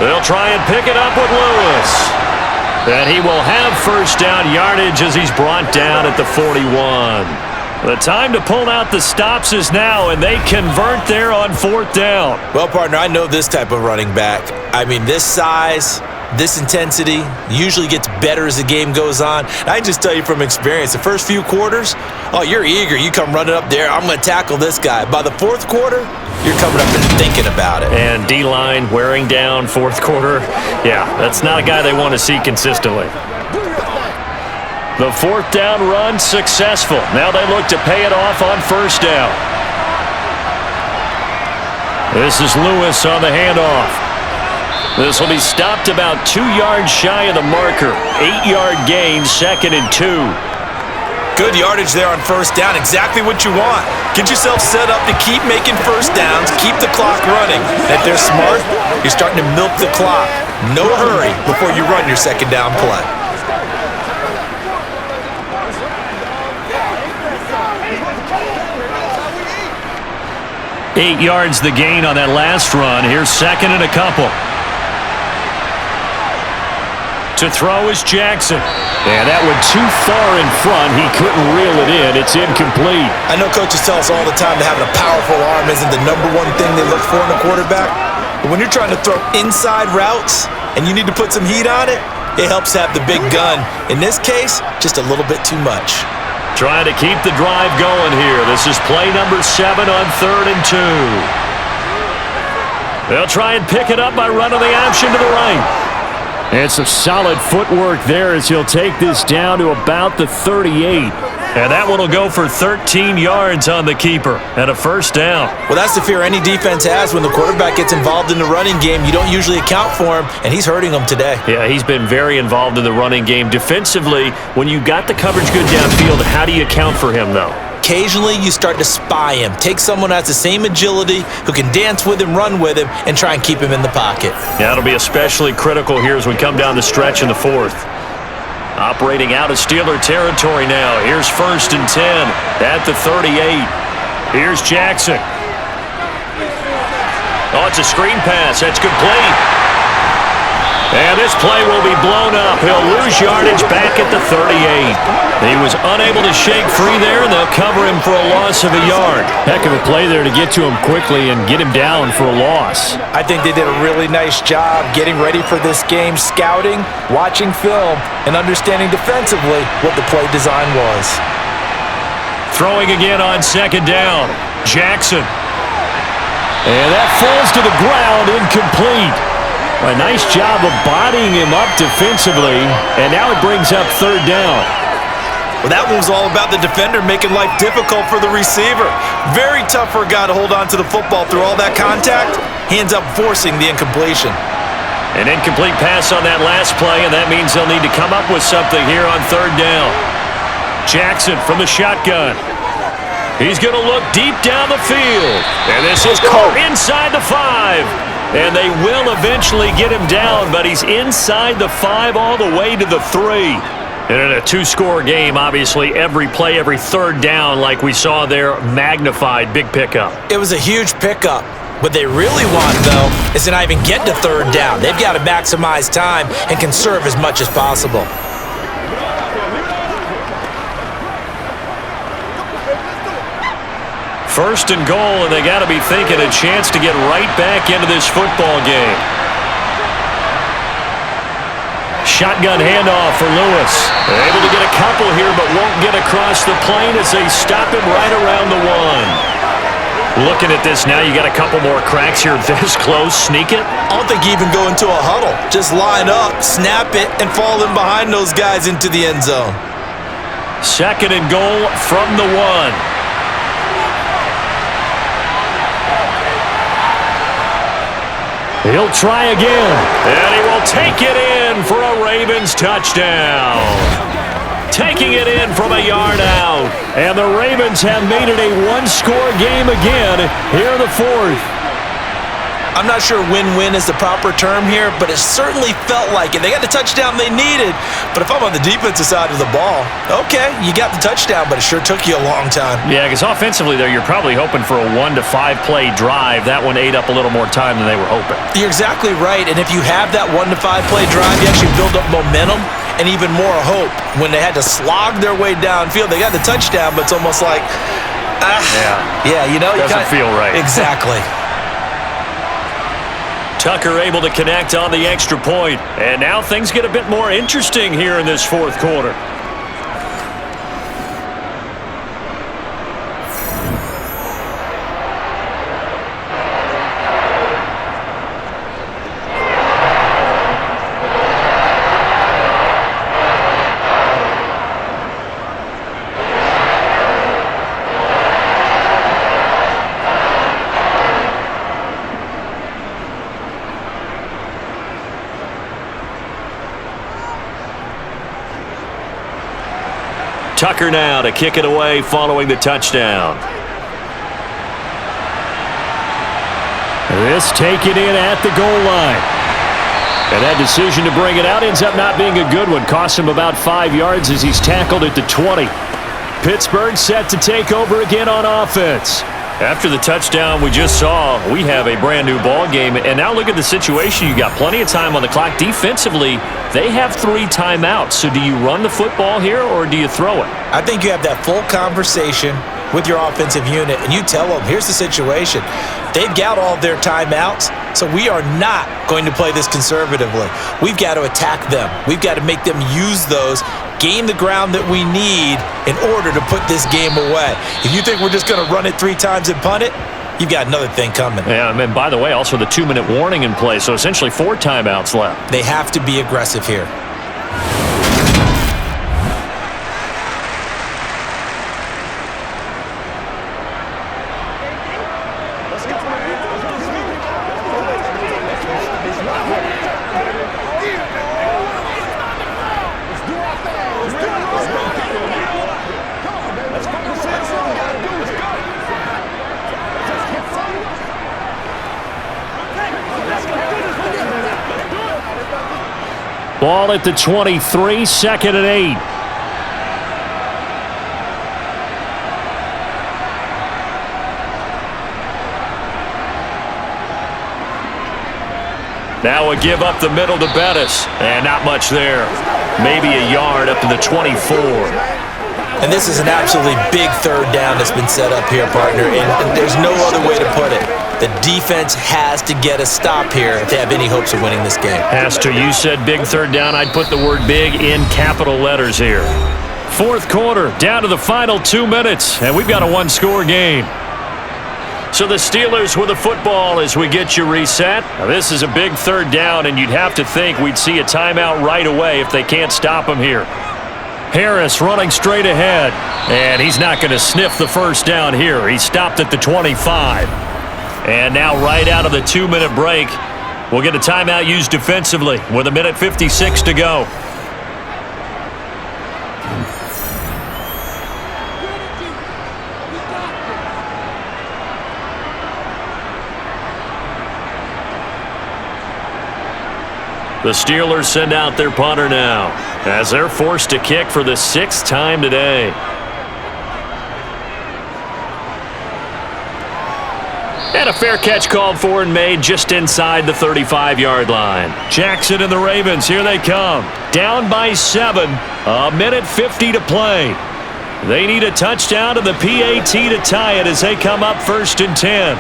They'll try and pick it up with Lewis. And he will have 1st down yardage as he's brought down at the 41. The time to pull out the stops is now, and they convert there on 4th down. Well, partner, I know this type of running back. I mean, this size, this intensity usually gets better as the game goes on. And I just tell you from experience, the first few quarters, oh, you're eager. You come running up there, I'm going to tackle this guy. By the 4th quarter, you're coming up and thinking about it. And D-line wearing down 4th quarter. Yeah, that's not a guy they want to see consistently. The 4th down run successful. Now they look to pay it off on 1st down. This is Lewis on the handoff. This will be stopped about 2 yards shy of the marker. 8-yard gain, 2nd and 2. Good yardage there on 1st down. Exactly what you want. Get yourself set up to keep making 1st downs, keep the clock running. And if they're smart, you're starting to milk the clock. No hurry before you run your 2nd down play. Eight yards the gain on that last run. Here's 2nd and a couple. To throw is Jackson. And that one too far in front. He couldn't reel it in. It's incomplete. I know coaches tell us all the time that having a powerful arm isn't the #1 thing they look for in a quarterback. But when you're trying to throw inside routes and you need to put some heat on it, it helps have the big gun. In this case, just a little bit too much. Trying to keep the drive going here. This is play number 7 on 3rd and 2. They'll try and pick it up by running the option to the right. It's a solid footwork there as he'll take this down to about the 38. And that one will go for 13 yards on the keeper and a 1st down. Well, that's the fear any defense has when the quarterback gets involved in the running game. You don't usually account for him, and he's hurting them today. Yeah, he's been very involved in the running game. Defensively, when you got the coverage good downfield, how do you account for him, though? occasionally you start to spy him. Take someone who has the same agility, who can dance with him, run with him, and try and keep him in the pocket. Yeah, it'll be especially critical here as we come down the stretch in the fourth. Operating out of Steeler territory now. Here's 1st and 10 at the 38. Here's Jackson. Oh, it's a screen pass. That's complete. And this play will be blown up. He'll lose yardage back at the 38. He was unable to shake free there, and they'll cover him for a loss of a yard. Heck of a play there to get to him quickly and get him down for a loss. I think they did a really nice job getting ready for this game, scouting, watching film, and understanding defensively what the play design was. Throwing again on 2nd down. Jackson. And that falls to the ground, incomplete. A nice job of bodying him up defensively, and now it brings up 3rd down. Well, that one was all about the defender making life difficult for the receiver. Very tough for a guy to hold on to the football through all that contact. He ends up forcing the incompletion. An incomplete pass on that last play, and that means they'll need to come up with something here on 3rd down. Jackson from the shotgun. He's going to look deep down the field, and this is caught inside the 5. And they will eventually get him down, but he's inside the 5 all the way to the 3. And in a 2-score game, obviously, every play, every 3rd down, like we saw there, magnified, big pickup. It was a huge pickup. What they really want, though, is to not even get to 3rd down. They've got to maximize time and conserve as much as possible. 1st and goal, and they got to be thinking a chance to get right back into this football game. Shotgun handoff for Lewis. They're able to get a couple here, but won't get across the plane as they stop him right around the 1. Looking at this now, you got a couple more cracks here this close. Sneak it? I don't think you even go into a huddle. Just line up, snap it, and fall in behind those guys into the end zone. 2nd and goal from the 1. He'll try again, and he will take it in for a Ravens touchdown. Taking it in from a yard out. And the Ravens have made it a 1-score game again here in the 4th. I'm not sure win-win is the proper term here, but it certainly felt like it. They got the touchdown they needed, but if I'm on the defensive side of the ball, okay, you got the touchdown, but it sure took you a long time. Yeah, because offensively, though, you're probably hoping for a 1 to 5 play drive. That one ate up a little more time than they were hoping. You're exactly right, and if you have that 1 to 5 play drive, you actually build up momentum and even more hope. When they had to slog their way downfield, they got the touchdown, but it's almost like, you know, doesn't feel right. Exactly. Tucker able to connect on the extra point. And now things get a bit more interesting here in this 4th quarter. Tucker now to kick it away following the touchdown. This taken in at the goal line. And that decision to bring it out ends up not being a good one. Costs him about 5 yards as he's tackled at the 20. Pittsburgh set to take over again on offense. After the touchdown we just saw, we have a brand new ball game. And now look at the situation. You got plenty of time on the clock. Defensively, they have 3 timeouts. So do you run the football here or do you throw it? I think you have that full conversation with your offensive unit, and you tell them, here's the situation. They've got all their timeouts, so we are not going to play this conservatively. We've got to attack them. We've got to make them use those, gain the ground that we need in order to put this game away. If you think we're just going to run it 3 times and punt it, you've got another thing coming. Yeah, and by the way, also the 2-minute warning in play, so essentially 4 timeouts left. They have to be aggressive here. Ball at the 23, 2nd and 8. Now a give up the middle to Bettis. And not much there. Maybe a yard up to the 24. And this is an absolutely big third down that's been set up here, partner. And there's no other way to put it. The defense has to get a stop here if they have any hopes of winning this game. Has to. You said big third down. I'd put the word big in capital letters here. Fourth quarter, down to the final 2 minutes. And we've got a one-score game. So the Steelers with the football as we get you reset. Now this is a big third down, and you'd have to think we'd see a timeout right away if they can't stop him here. Harris running straight ahead, and he's not going to sniff the first down here. He stopped at the 25. And now right out of the 2-minute break, we'll get a timeout used defensively with 1:56 to go. The Steelers send out their punter now as they're forced to kick for the 6th time today. And a fair catch called for and made just inside the 35-yard line. Jackson and the Ravens, here they come. Down by 7, 1:50 to play. They need a touchdown and the PAT to tie it as they come up 1st and 10.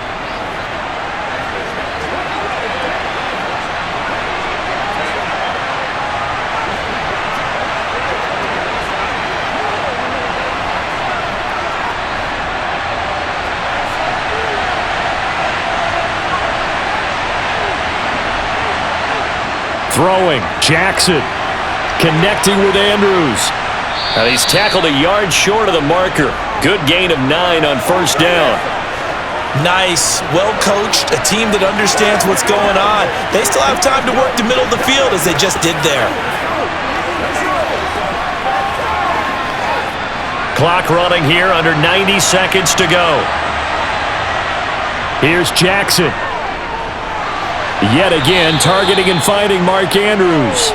Throwing, Jackson, connecting with Andrews. Now he's tackled a yard short of the marker. Good gain of 9 on 1st down. Nice, well-coached, a team that understands what's going on. They still have time to work the middle of the field as they just did there. Clock running here, under 90 seconds to go. Here's Jackson. Yet again, targeting and finding Mark Andrews.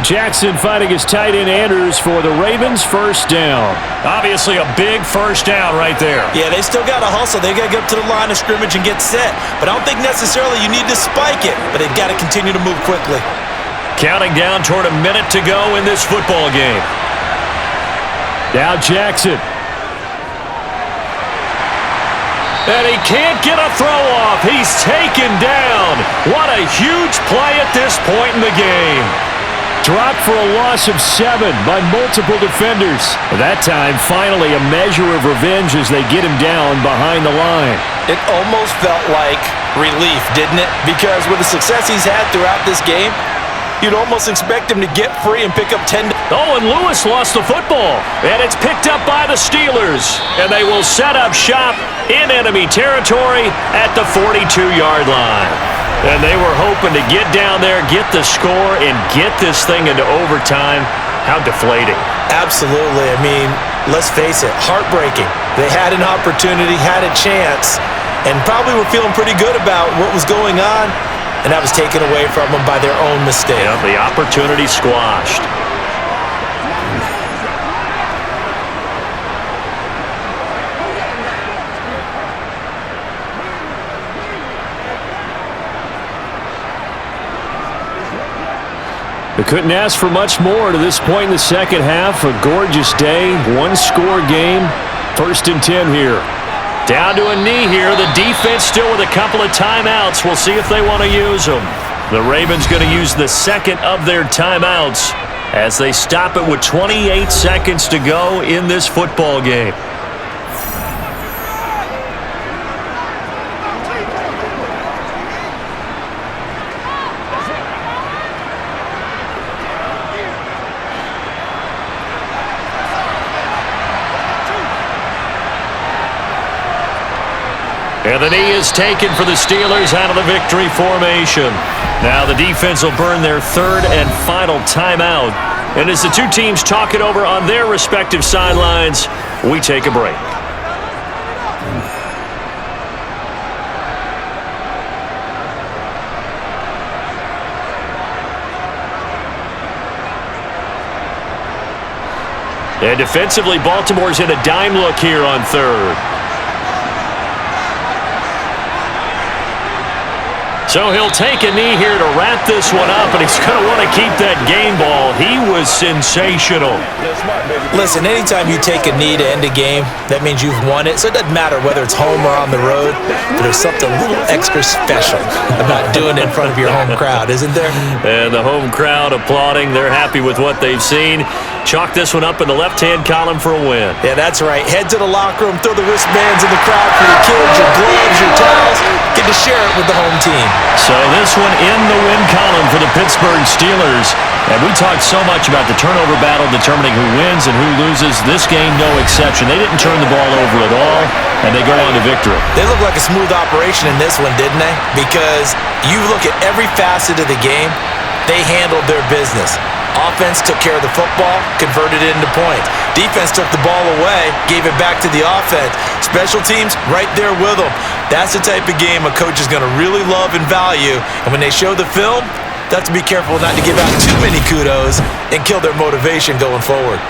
Jackson finding his tight end Andrews for the Ravens' 1st down. Obviously a big 1st down right there. Yeah, they still got to hustle. They got to get up to the line of scrimmage and get set. But I don't think necessarily you need to spike it, but they've got to continue to move quickly. Counting down toward a minute to go in this football game. Now Jackson. And he can't get a throw off. He's taken down. What a huge play at this point in the game. Dropped for a loss of 7 by multiple defenders. That time, finally, a measure of revenge as they get him down behind the line. It almost felt like relief, didn't it? Because with the success he's had throughout this game, you'd almost expect him to get free and pick up 10. Oh, and Lewis lost the football. And it's picked up by the Steelers. And they will set up shop in enemy territory at the 42-yard line. And they were hoping to get down there, get the score, and get this thing into overtime. How deflating. Absolutely. I mean, let's face it, heartbreaking. They had an opportunity, had a chance, and probably were feeling pretty good about what was going on, and that was taken away from them by their own mistake. Yeah, the opportunity squashed. They couldn't ask for much more to this point in the second half. A gorgeous day, one-score game, 1st and 10 here. Down to a knee here. The defense still with a couple of timeouts. We'll see if they want to use them. The Ravens going to use the second of their timeouts as they stop it with 28 seconds to go in this football game. And the knee is taken for the Steelers out of the victory formation. Now the defense will burn their 3rd and final timeout. And as the two teams talk it over on their respective sidelines, we take a break. And defensively, Baltimore's in a dime look here on third. So he'll take a knee here to wrap this one up, and he's going to want to keep that game ball. He was sensational. Listen, anytime you take a knee to end a game, that means you've won it. So it doesn't matter whether it's home or on the road. But there's something a little extra special about doing it in front of your home crowd, isn't there? And the home crowd applauding. They're happy with what they've seen. Chalk this one up in the left-hand column for a win. Yeah, that's right. Head to the locker room, throw the wristbands in the crowd for your kids, your gloves, your towels. Get to share it with the home team. So this one in the win column for the Pittsburgh Steelers. And we talked so much about the turnover battle determining who wins and who loses. This game, no exception. They didn't turn the ball over at all, and they go on to victory. They look like a smooth operation in this one, didn't they? Because you look at every facet of the game, they handled their business. Offense took care of the football, converted it into points. Defense took the ball away, gave it back to the offense. Special teams, right there with them. That's the type of game a coach is going to really love and value. And when they show the film, they have to be careful not to give out too many kudos and kill their motivation going forward.